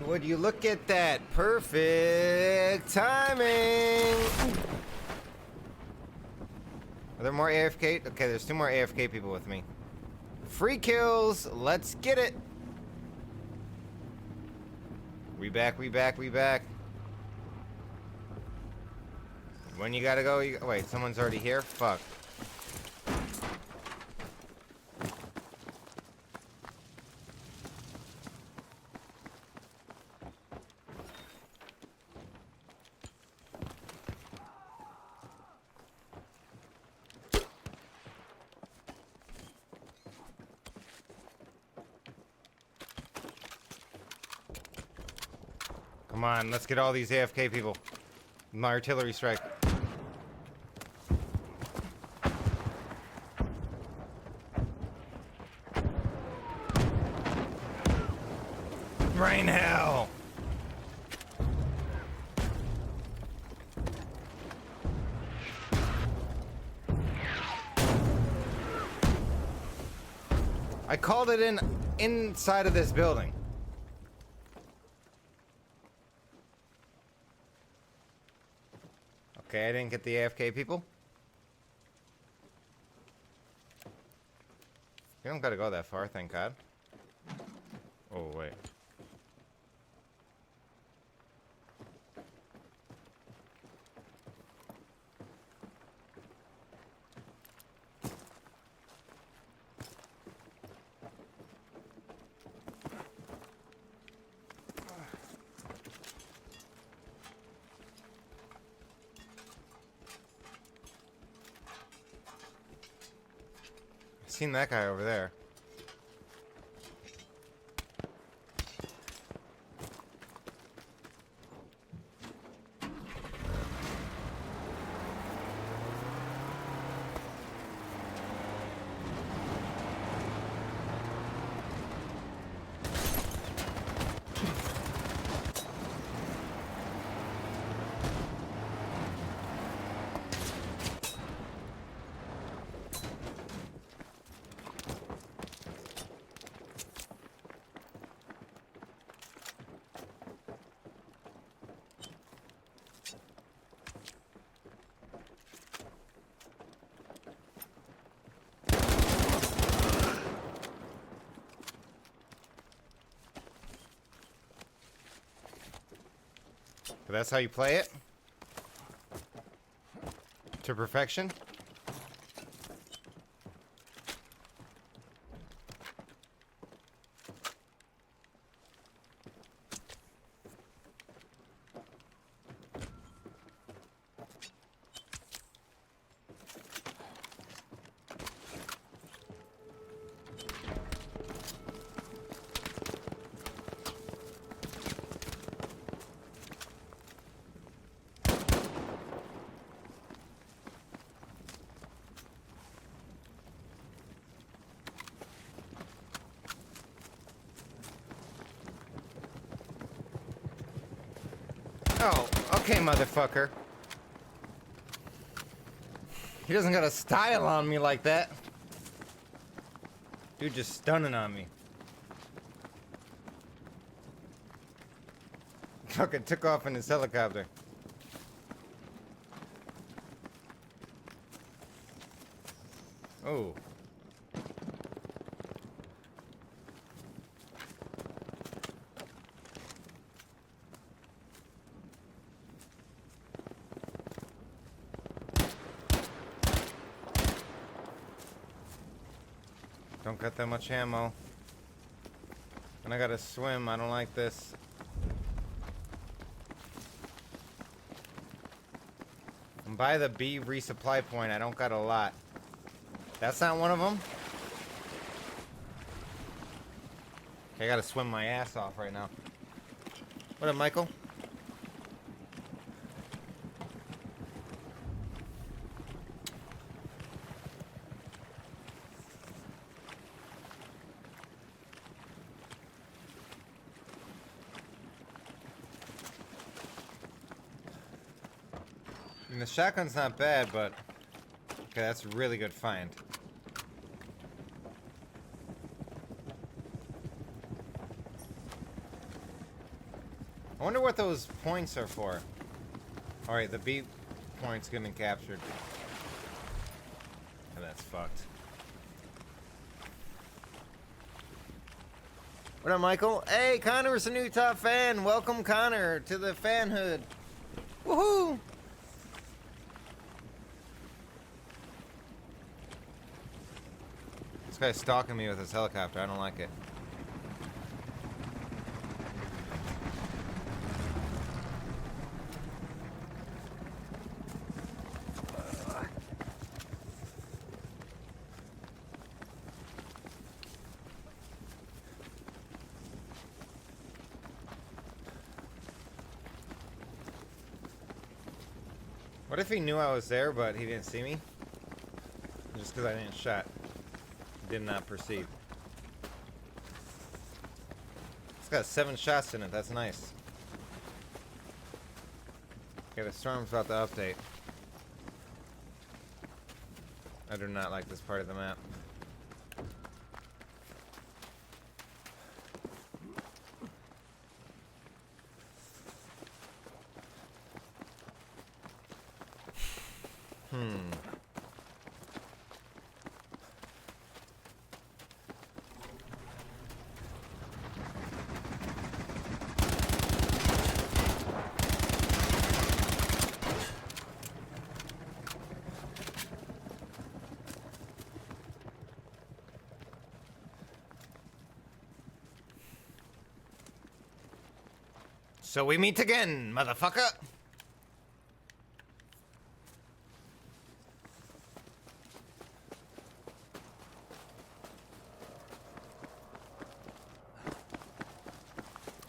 And would you look at that perfect timing? Are there more AFK? Okay, there's 2 more AFK people with me. Free kills. Let's get it. We back. When you gotta go, wait, someone's already here? Fuck. Come on, let's get all these AFK people. My artillery strike. Rain hell! I called it inside of this building. Okay, I didn't get the AFK people. You don't gotta go that far, thank God. Oh, wait. Seen that guy over there. But that's how you play it? To perfection? Oh, okay, motherfucker. He doesn't got a style on me like that. Dude just stunning on me. Fucking took off in his helicopter. Oh. Don't got that much ammo. And I gotta swim. I don't like this. I'm by the B resupply point. I don't got a lot. That's not one of them? Okay, I gotta swim my ass off right now. What up, Michael? And the shotgun's not bad, but okay, that's a really good find. I wonder what those points are for. Alright, the B point's getting captured. And that's fucked. What up, Michael? Hey, Connor's a new top fan. Welcome, Connor, to the fanhood. Woohoo! This guy's stalking me with his helicopter. I don't like it. What if he knew I was there, but he didn't see me? Just because I didn't shot. Did not perceive. It's got 7 shots in it. That's nice. Okay, the storm's about to update. I do not like this part of the map. So we meet again, motherfucker!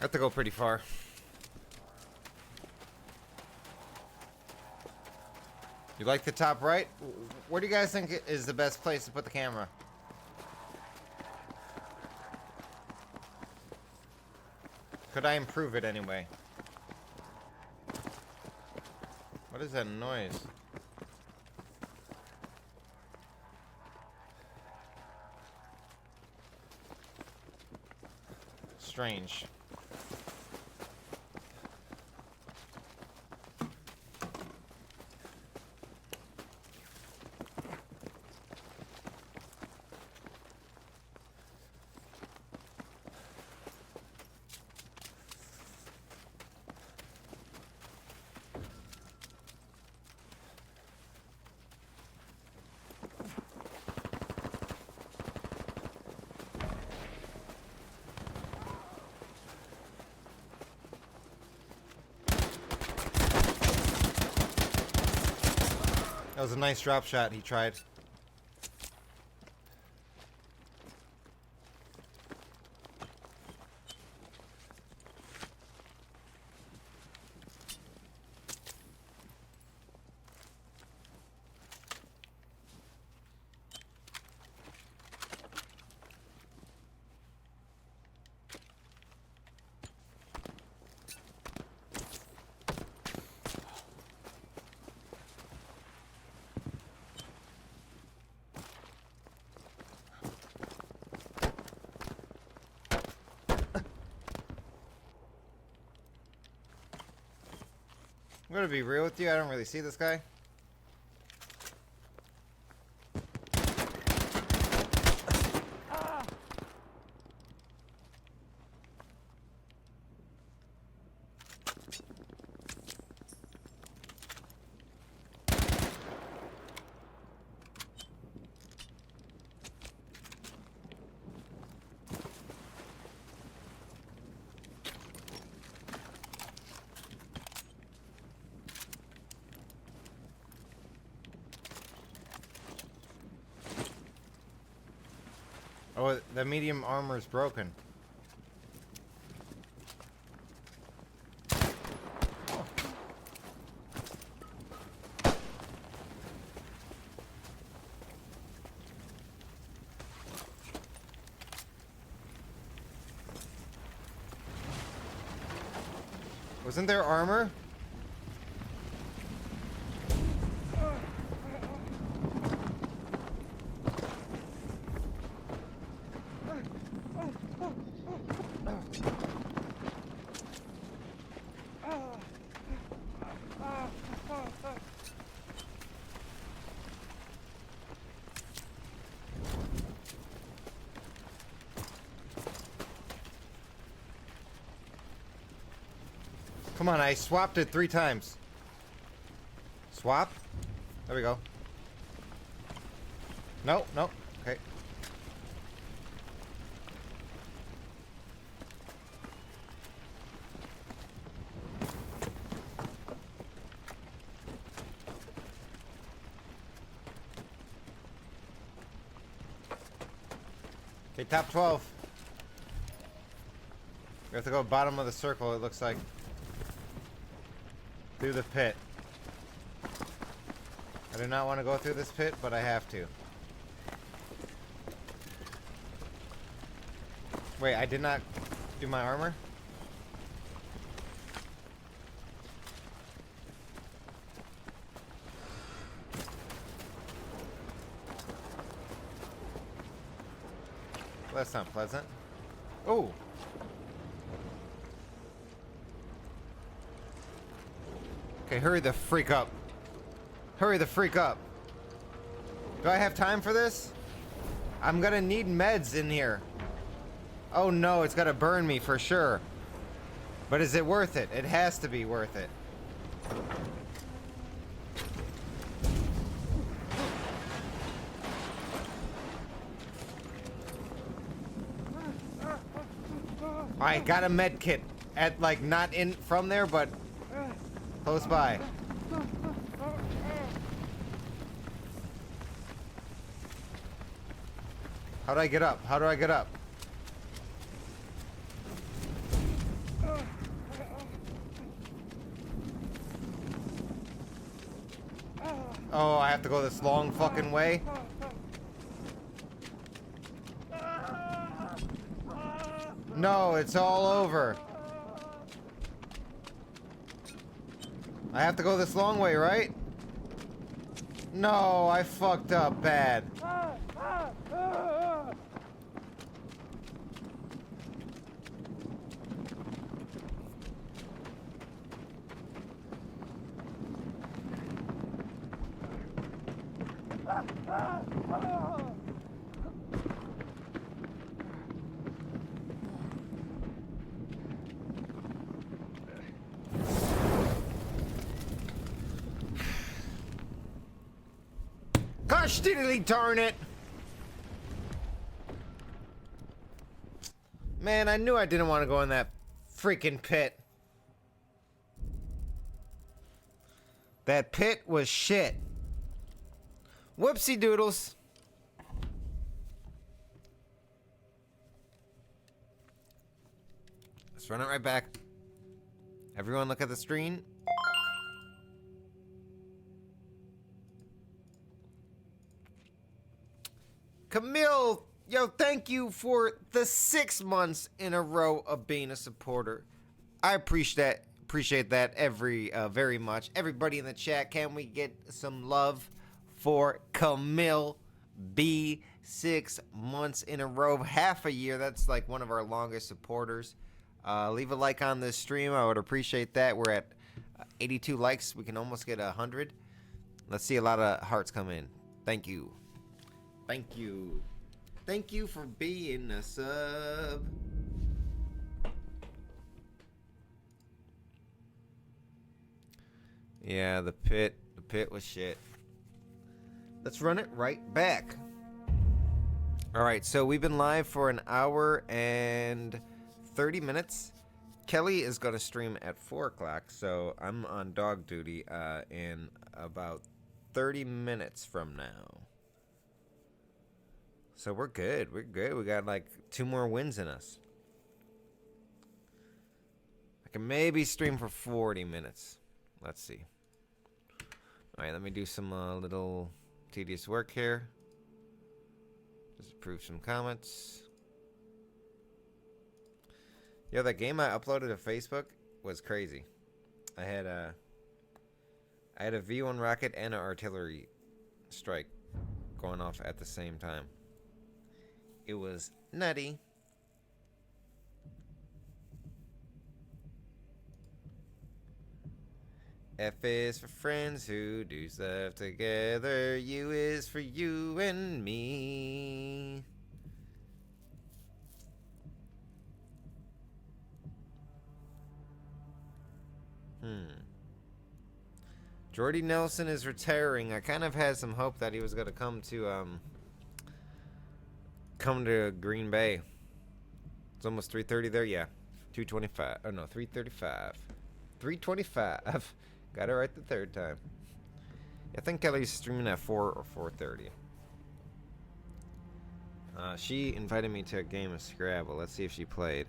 I have to go pretty far. You like the top right? Where do you guys think is the best place to put the camera? Could I improve it anyway? What is that noise? Strange. That was a nice drop shot he tried. I'm gonna be real with you, I don't really see this guy. Oh, the medium armor is broken. Wasn't there armor? Come on, I swapped it 3 times. Swap? There we go. No, no. Okay. Okay, top 12. We have to go bottom of the circle, it looks like. Through the pit. I do not want to go through this pit, but I have to. Wait, I did not do my armor? Well, that's not pleasant. Oh! Okay, hurry the freak up. Hurry the freak up. Do I have time for this? I'm gonna need meds in here. Oh no, it's gotta burn me for sure. But is it worth it? It has to be worth it. I got a med kit at like not in from there, but close by. How do I get up? How do I get up? Oh, I have to go this long fucking way? No, it's all over. I have to go this long way, right? No, I fucked up bad. Gosh diddly darn it! Man, I knew I didn't want to go in that freaking pit. That pit was shit. Whoopsie doodles. Let's run it right back. Everyone look at the screen. Camille, yo, thank you for the 6 months in a row of being a supporter. I appreciate that very much. Everybody in the chat, can we get some love for Camille B? 6 months in a row, half a year. That's like one of our longest supporters. Leave a like on this stream. I would appreciate that. We're at 82 likes. We can almost get 100. Let's see a lot of hearts come in. Thank you. Thank you. Thank you for being a sub. Yeah, the pit was shit. Let's run it right back. All right, so we've been live for an hour and 30 minutes. Kelly is going to stream at 4 o'clock, so I'm on dog duty in about 30 minutes from now. So we're good. We're good. We got like 2 more wins in us. I can maybe stream for 40 minutes. Let's see. All right, let me do some little tedious work here. Just approve some comments. Yo, that game I uploaded to Facebook was crazy. I had a V1 rocket and an artillery strike going off at the same time. It was nutty. F is for friends who do stuff together. U is for you and me. Jordy Nelson is retiring. I kind of had some hope that he was gonna come to Green Bay. It's almost 3:30 there. Yeah, 2:25. Oh no, 3:35. 3:25. Got it right the third time. I think Kelly's streaming at 4 or 4:30. She invited me to a game of Scrabble. Let's see if she played.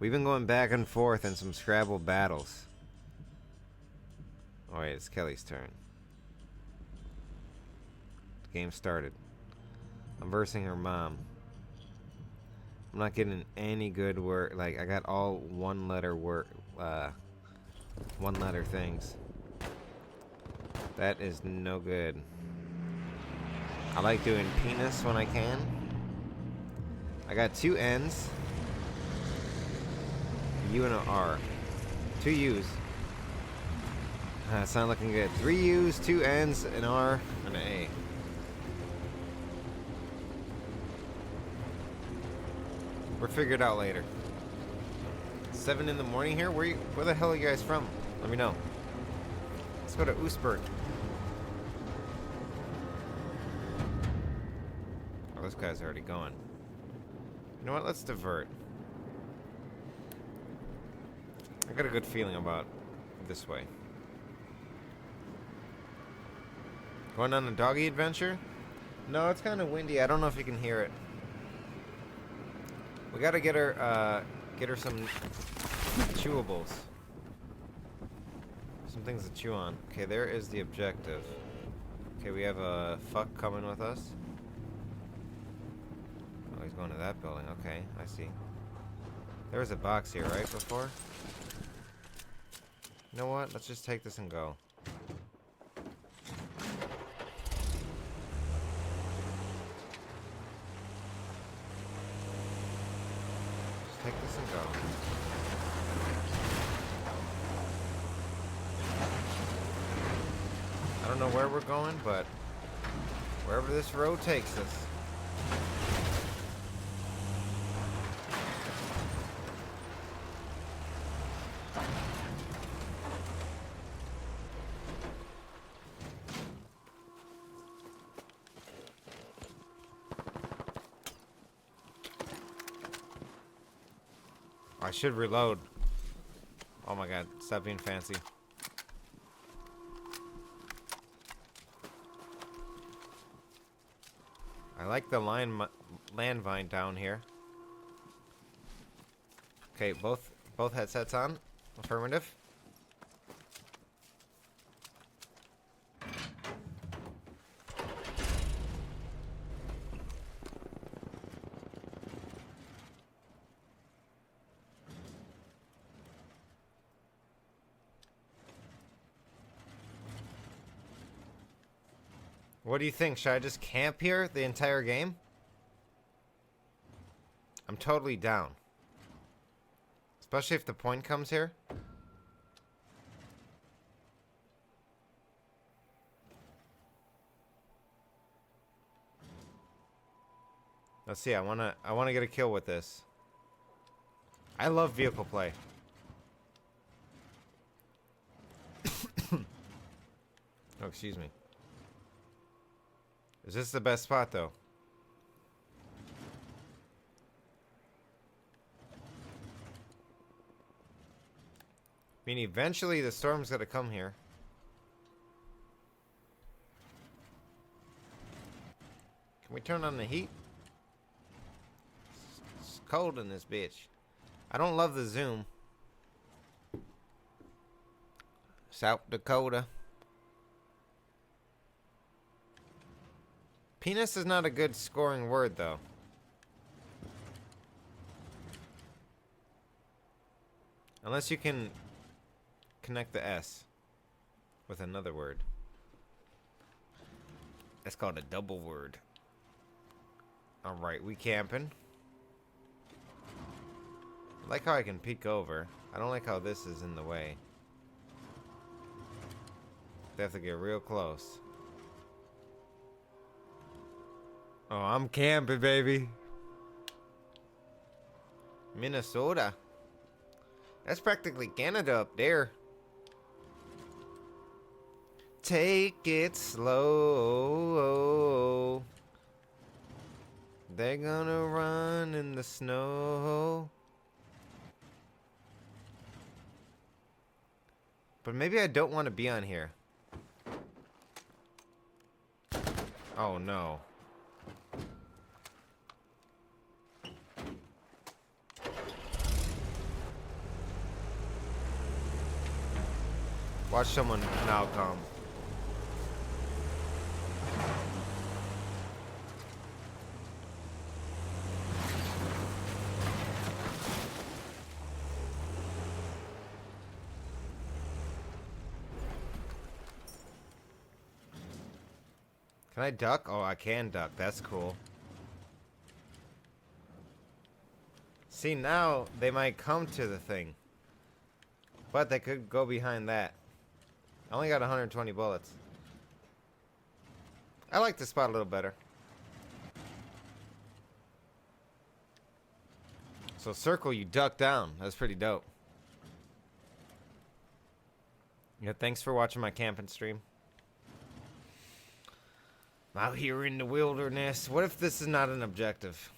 We've been going back and forth in some Scrabble battles. Oh wait, it's Kelly's turn. The game started. I'm versing her mom. I'm not getting any good word. Like, I got all one-letter things. That is no good. I like doing penis when I can. I got 2 N's. A U and an R. 2 U's. It's not looking good. 3 U's, 2 N's, an R, and an A. We'll figure it out later. 7 in the morning here? Where the hell are you guys from? Let me know. Let's go to Oostburg. Oh, this guy's already going. You know what? Let's divert. I got a good feeling about this way. Going on a doggy adventure? No, it's kind of windy. I don't know if you can hear it. We gotta get her some chewables. Some things to chew on. Okay, there is the objective. Okay, we have a fuck coming with us. Oh, he's going to that building. Okay, I see. There was a box here, right, before? You know what? Let's just take this and go. Just take this and go. I don't know where we're going, but wherever this road takes us. I should reload. Oh my god, stop being fancy. I like the landmine down here. Okay, both headsets on. Affirmative. What do you think? Should I just camp here the entire game? I'm totally down. Especially if the point comes here. Let's see, I wanna get a kill with this. I love vehicle play. Oh, excuse me. Is this the best spot, though? I mean, eventually the storm's gonna come here. Can we turn on the heat? It's cold in this bitch. I don't love the zoom. South Dakota. Penis is not a good scoring word, though. Unless you can connect the S with another word. That's called a double word. Alright, we camping. I like how I can peek over. I don't like how this is in the way. They have to get real close. Oh, I'm camping, baby. Minnesota. That's practically Canada up there. take it slow. They're gonna run in the snow. But maybe I don't want to be on here. Oh no. Watch someone now come. Can I duck? Oh, I can duck. That's cool. See, now they might come to the thing. But they could go behind that. I only got 120 bullets. I like this spot a little better. So circle, you duck down. That's pretty dope. Yeah, thanks for watching my camping stream. I'm out here in the wilderness. What if this is not an objective?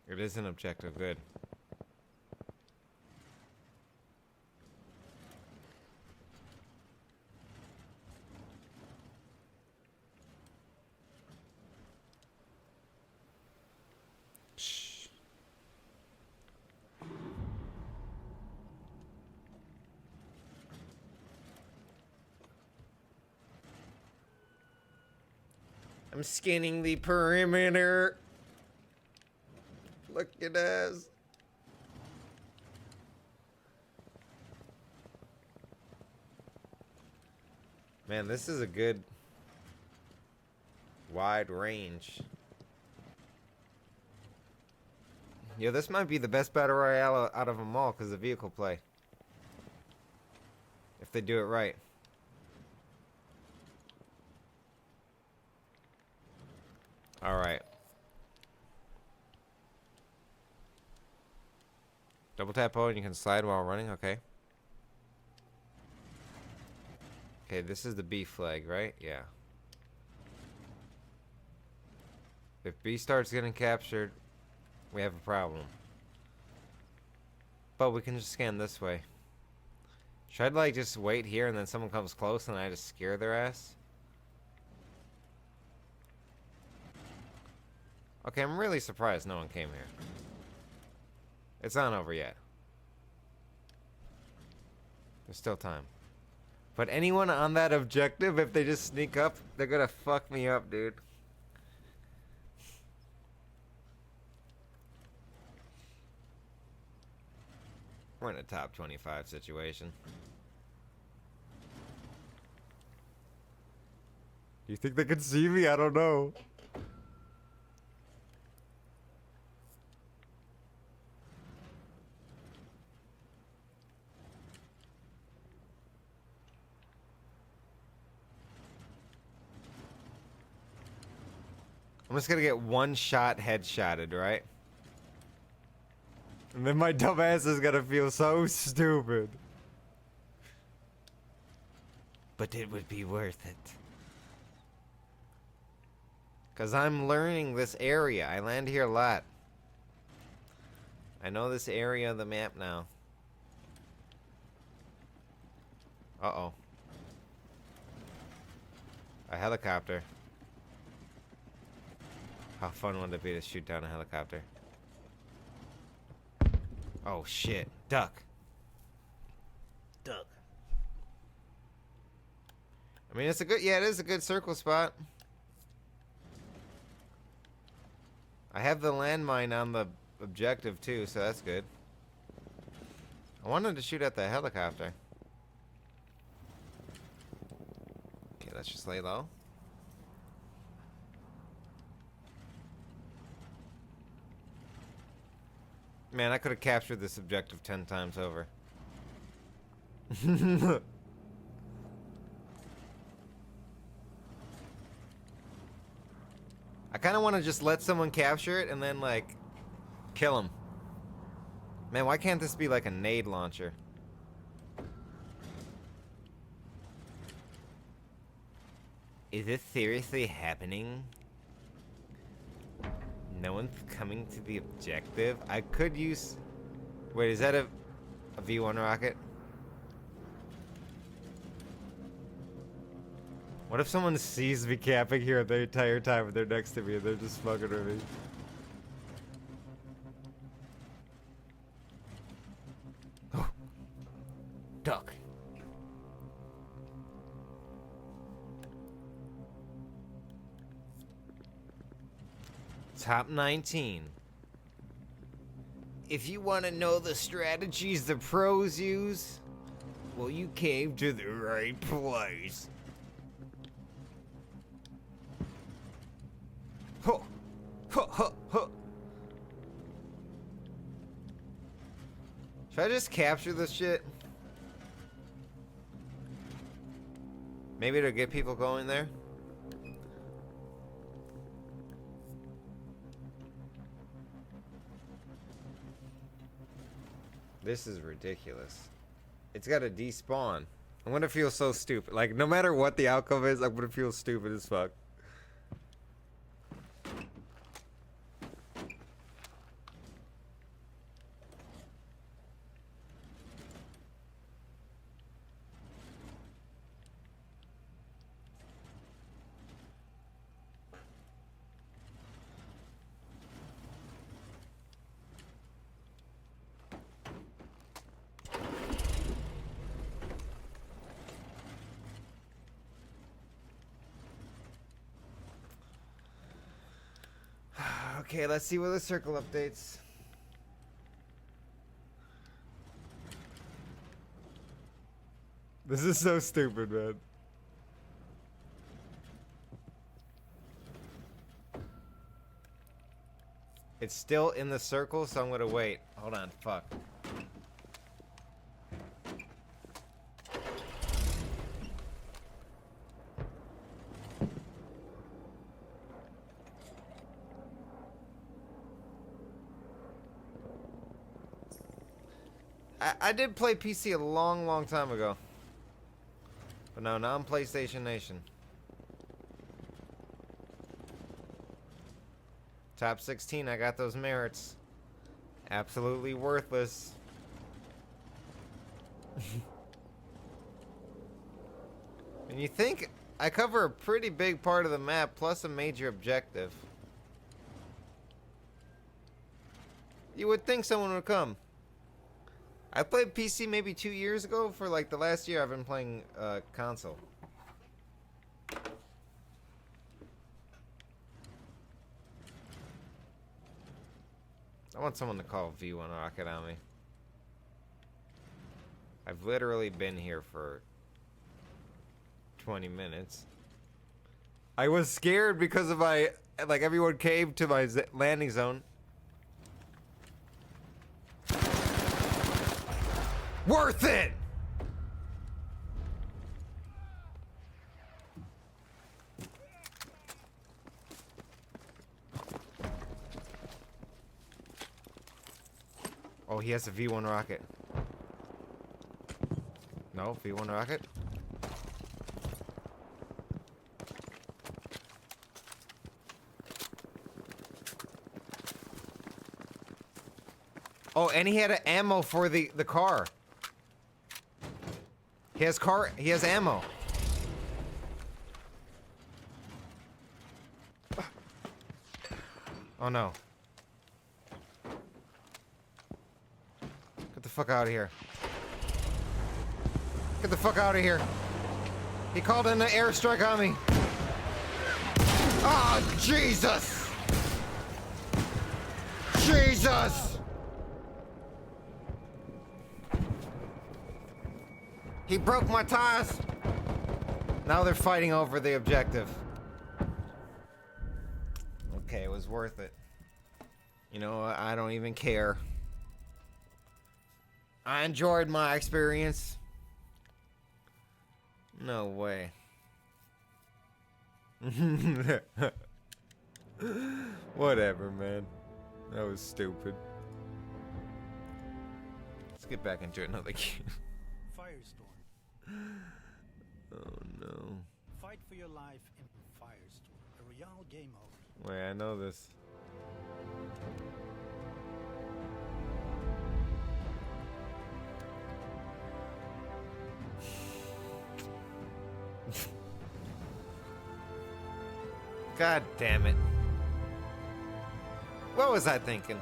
It is an objective, good. Shh. I'm scanning the perimeter. Look at us. Man, this is a good wide range. Yo, this might be the best battle royale out of them all because of vehicle play. If they do it right. Alright. Double tap O and you can slide while running, okay. Okay, this is the B flag, right? Yeah. If B starts getting captured, we have a problem. But we can just scan this way. Should I like just wait here and then someone comes close and I just scare their ass? Okay, I'm really surprised no one came here. It's not over yet. There's still time. But anyone on that objective, if they just sneak up, they're gonna fuck me up, dude. We're in a top 25 situation. Do you think they can see me? I don't know. I'm just gonna get one shot headshotted, right? And then my dumb ass is gonna feel so stupid. But it would be worth it. Cause I'm learning this area. I land here a lot. I know this area of the map now. Uh-oh. A helicopter. How fun would it be to shoot down a helicopter? Oh shit. Duck. Duck. I mean, it's a good, yeah, it is a good circle spot. I have the landmine on the objective too, so that's good. I wanted to shoot at the helicopter. Okay, let's just lay low. Man, I could have captured this objective 10 times over. I kind of want to just let someone capture it and then, like, Kill him. Man, why can't this be like a nade launcher? Is this seriously happening? No one's coming to the objective? I could use... Wait, is that a V1 rocket? What if someone sees me camping here the entire time and they're next to me and they're just smoking with me? Oh. Duck. Top 19. If you want to know the strategies the pros use, well, you came to the right place. Huh. Huh, huh, huh. Should I just capture this shit? Maybe to get people going there? This is ridiculous. It's got to despawn. I'm gonna feel so stupid. Like, no matter what the outcome is, I'm gonna feel stupid as fuck. Okay, let's see what the circle updates. This is so stupid, man. It's still in the circle, so I'm gonna wait. Hold on, fuck. I did play PC a long time ago. But no, now I'm PlayStation Nation. Top 16, I got those merits. Absolutely worthless. And you think I cover a pretty big part of the map plus a major objective. You would think someone would come. I played PC maybe 2 years ago. For like the last year I've been playing console. I want someone to call V1 rocket on me. I've literally been here for 20 minutes. I was scared because of my, like, everyone came to my landing zone. Worth it! Oh, he has a V1 rocket. No, V1 rocket? Oh, and he had an ammo for the car. He has ammo. Oh no. Get the fuck out of here. Get the fuck out of here. He called in an airstrike on me. Oh, Jesus! Jesus! He broke my tires. Now they're fighting over the objective. Okay, it was worth it. You know, I don't even care. I enjoyed my experience. No way. Whatever, man. That was stupid. Let's get back into another game. Firestorm. Oh no. Fight for your life in Firestorm, a royale game mode. Wait, I know this. God damn it. What was I thinking?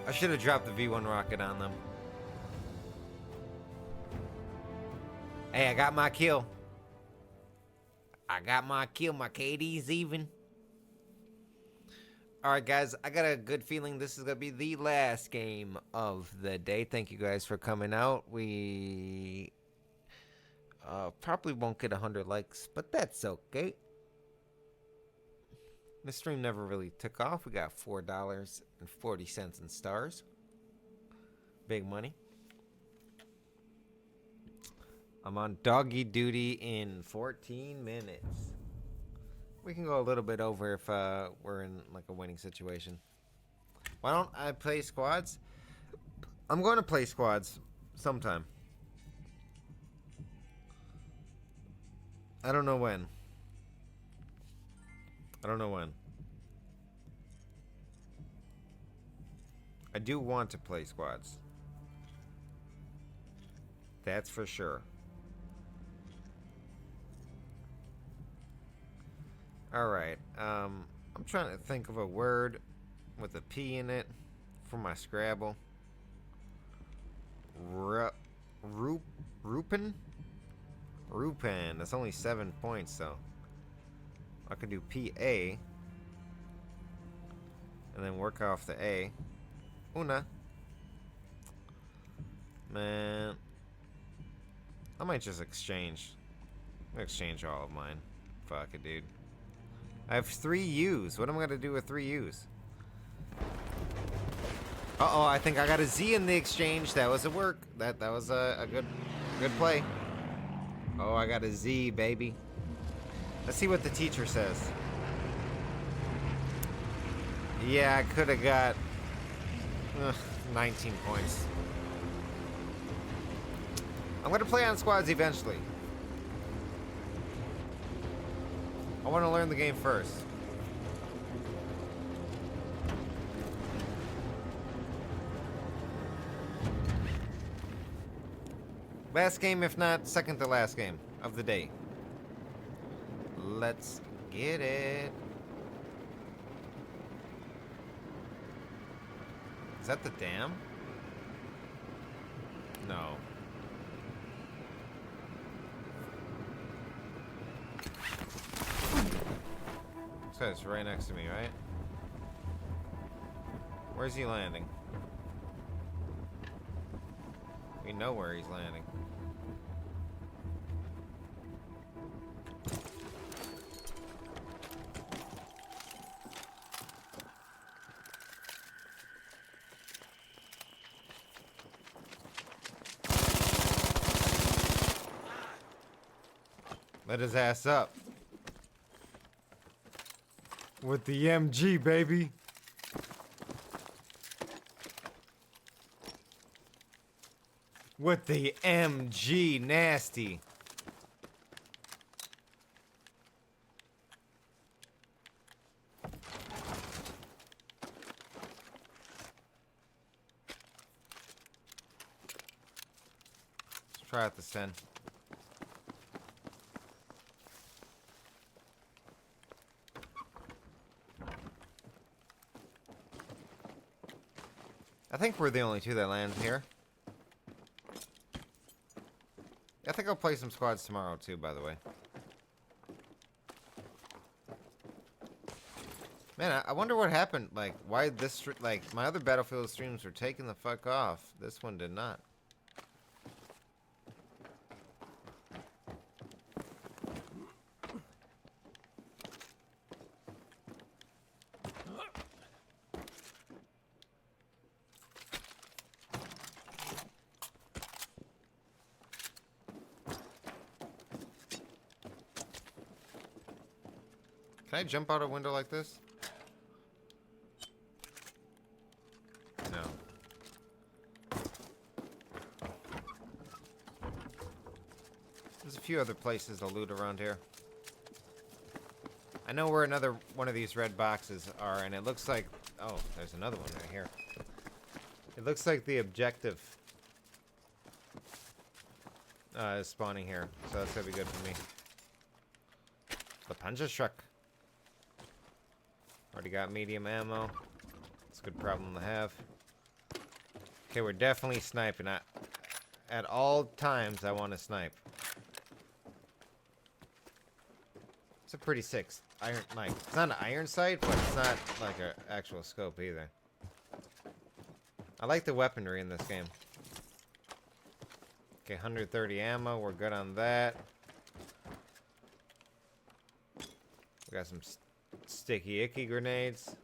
I should have dropped the V1 rocket on them. Hey, I got my kill. I got my kill. My KD's even. Alright, guys. I got a good feeling this is going to be the last game of the day. Thank you guys for coming out. We probably won't get 100 likes, but that's okay. The stream never really took off. We got $4.40 in stars. Big money. I'm on doggy duty in 14 minutes. We can go a little bit over if we're in like a winning situation. Why don't I play squads? I'm going to play squads sometime. I don't know when. I don't know when. I do want to play squads. That's for sure. Alright, I'm trying to think of a word with a P in it for my Scrabble. Rupin? Rupin. That's only 7 points, though. I could do PA. And then work off the A. Una. Man. I might just exchange. I'm gonna exchange all of mine. Fuck it, dude. I have 3 U's. What am I gonna do with 3 U's? Uh-oh, I think I got a Z in the exchange. That was a work. That was a good play. Oh, I got a Z, baby. Let's see what the teacher says. Yeah, I could have got 19 points. I'm gonna play on squads eventually. I want to learn the game first. Last game, if not second to last game of the day. Let's get it. Is that the dam? No. This guy's right next to me, right? Where's he landing? We know where he's landing. Let his ass up. With the MG, baby. With the MG, nasty. Let's try out the 10. I think we're the only two that land here. I think I'll play some squads tomorrow too, by the way. Man, I wonder what happened. Like, why this... Like, my other Battlefield streams were taking the fuck off. This one did not. Can I jump out a window like this? No. There's a few other places to loot around here. I know where another one of these red boxes are, and it looks like... Oh, there's another one right here. It looks like the objective is spawning here, so that's gonna be good for me. The Puncher Truck. Already got medium ammo. It's a good problem to have. Okay, we're definitely sniping. At all times, I want to snipe. It's a pretty sick iron, like, it's not an iron sight, but it's not like an actual scope either. I like the weaponry in this game. Okay, 130 ammo, we're good on that. We got some sticky icky grenades.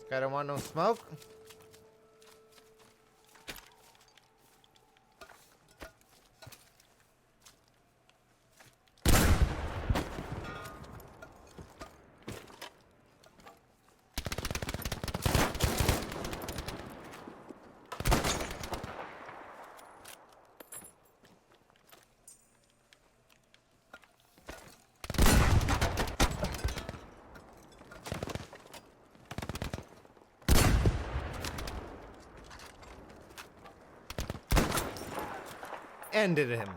This guy don't want no smoke. Ended him.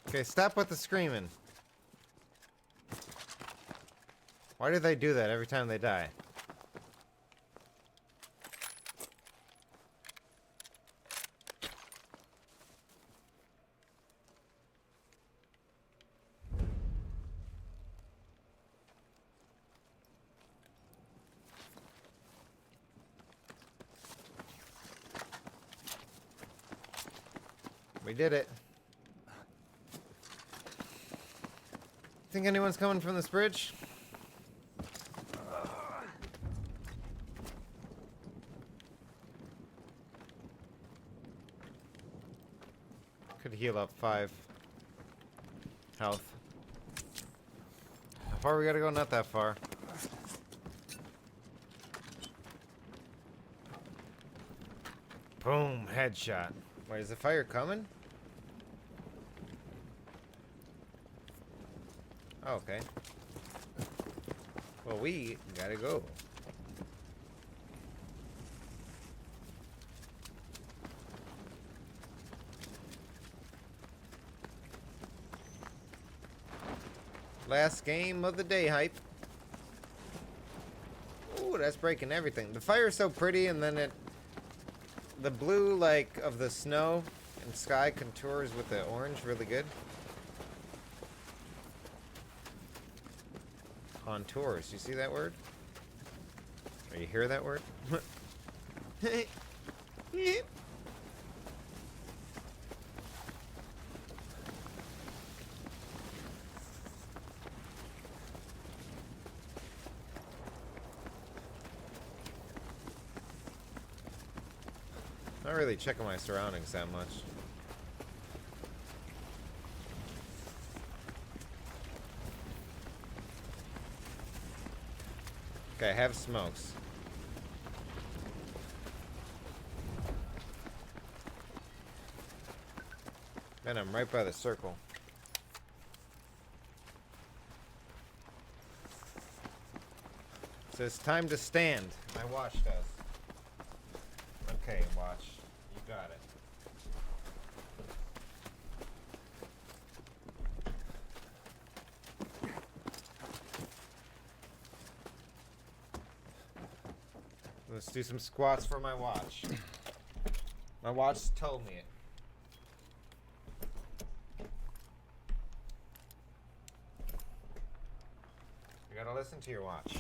Okay, stop with the screaming. Why do they do that every time they die? We did it. Think anyone's coming from this bridge? Could heal up 5 health. How far we gotta go? Not that far. Boom, headshot. Wait, is the fire coming? Oh, okay. Well, we gotta go. Last game of the day hype. Ooh, that's breaking everything. The fire's so pretty, and then the blue, like, of the snow and sky contours with the orange really good. Contours. You see that word? Or you hear that word? Not really checking my surroundings that much. Okay, have smokes. Man, I'm right by the circle. So it's time to stand. My watch does. Okay, watch. You got it. Let's do some squats for my watch. My watch told me it. You gotta listen to your watch.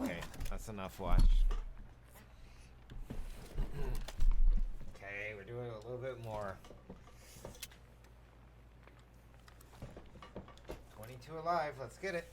Okay, that's enough watch. Okay, we're doing a little bit more. 22 alive, let's get it.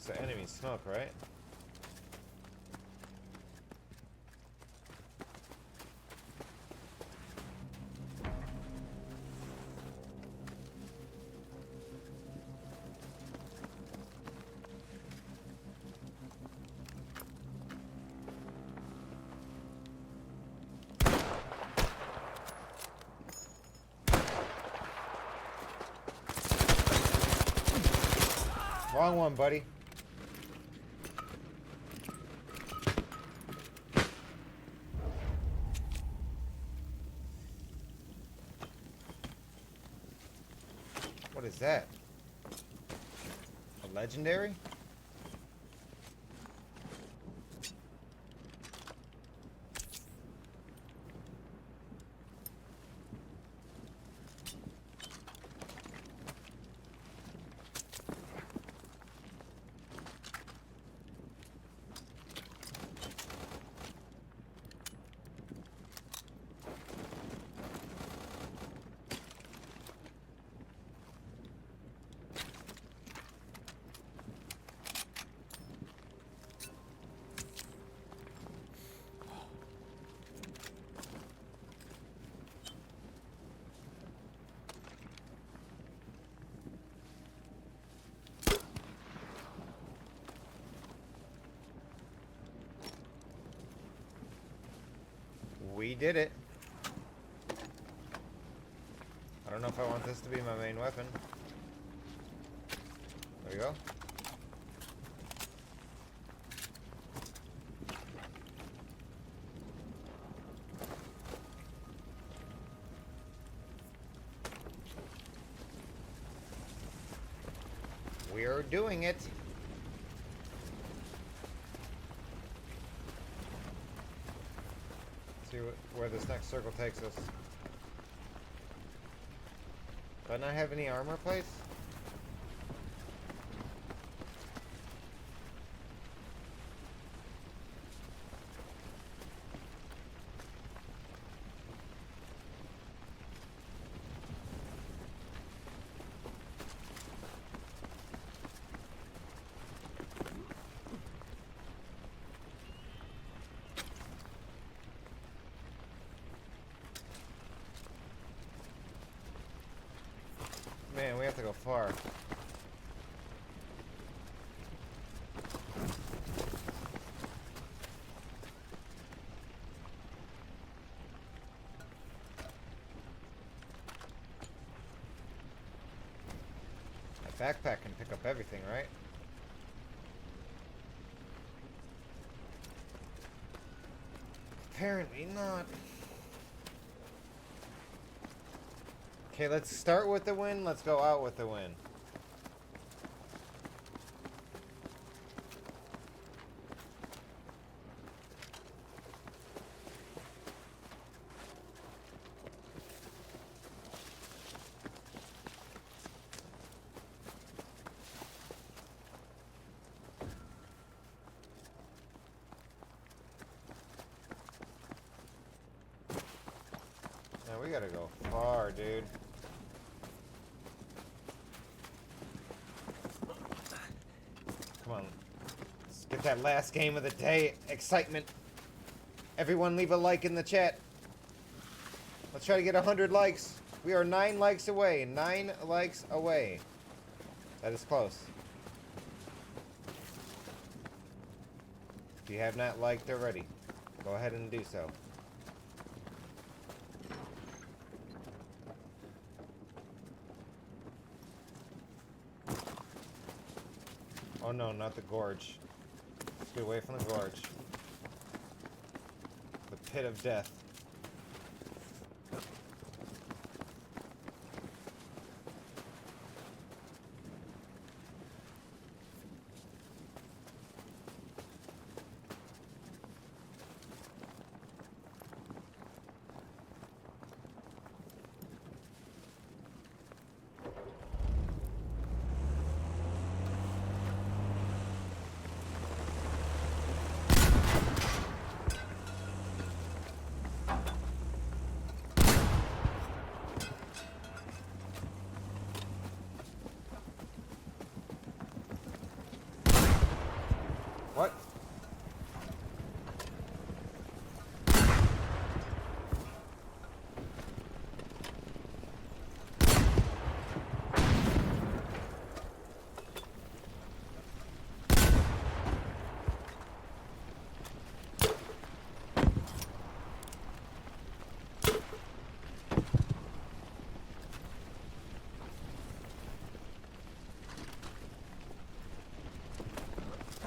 That's the enemy smoke, right? Wrong one, buddy. What is that? A legendary? We did it. I don't know if I want this to be my main weapon. There you go. We are doing it. See where this next circle takes us. Do I not have any armor plates? Man, we have to go far. A backpack can pick up everything, right? Apparently not. Okay, let's start with the win. Let's go out with the win. We gotta go far, dude. Come on. Let's get that last game of the day. Excitement. Everyone leave a like in the chat. Let's try to get 100 likes. We are 9 likes away. 9 likes away. That is close. If you have not liked already, go ahead and do so. Oh no, not the gorge. Let's get away from the gorge. The pit of death. What?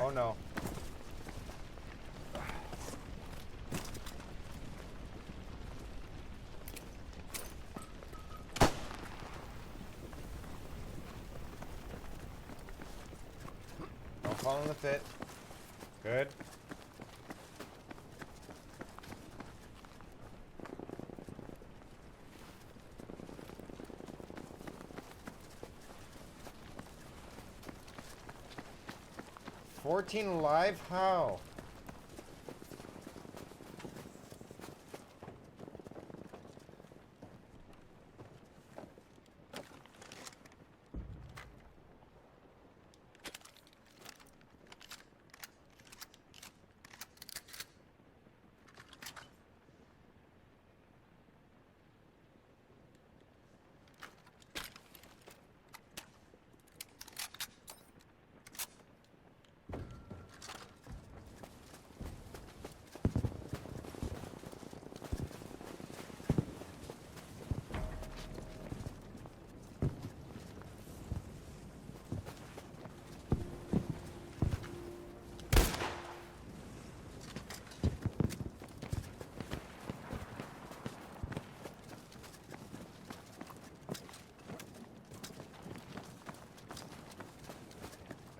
Oh no. Don't fall in the pit. Good. $14 alive? How?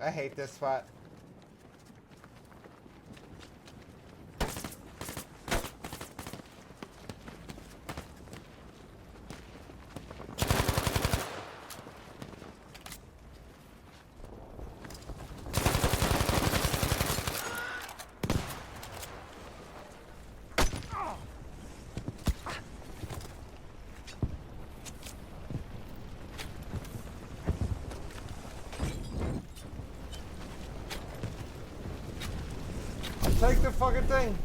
I hate this spot. Take the fucking thing.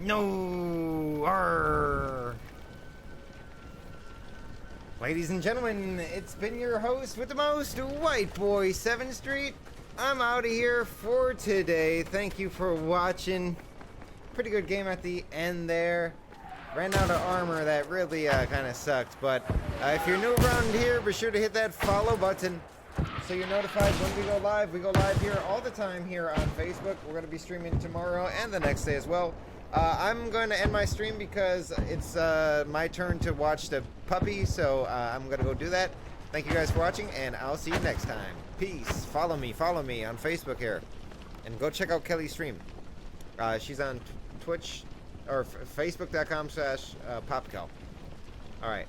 No! Arr. Ladies and gentlemen, it's been your host with the most, White Boy 7th Street. I'm out of here for today. Thank you for watching. Pretty good game at the end there. Ran out of armor, that really kind of sucked. But if you're new around here, be sure to hit that follow button so you're notified when we go live. We go live here all the time here on Facebook. We're going to be streaming tomorrow and the next day as well. I'm going to end my stream because it's my turn to watch the puppy, so I'm going to go do that. Thank you guys for watching, and I'll see you next time. Peace. Follow me on Facebook here. And go check out Kelly's stream. She's on Twitch, or Facebook.com/PopCal. Alright.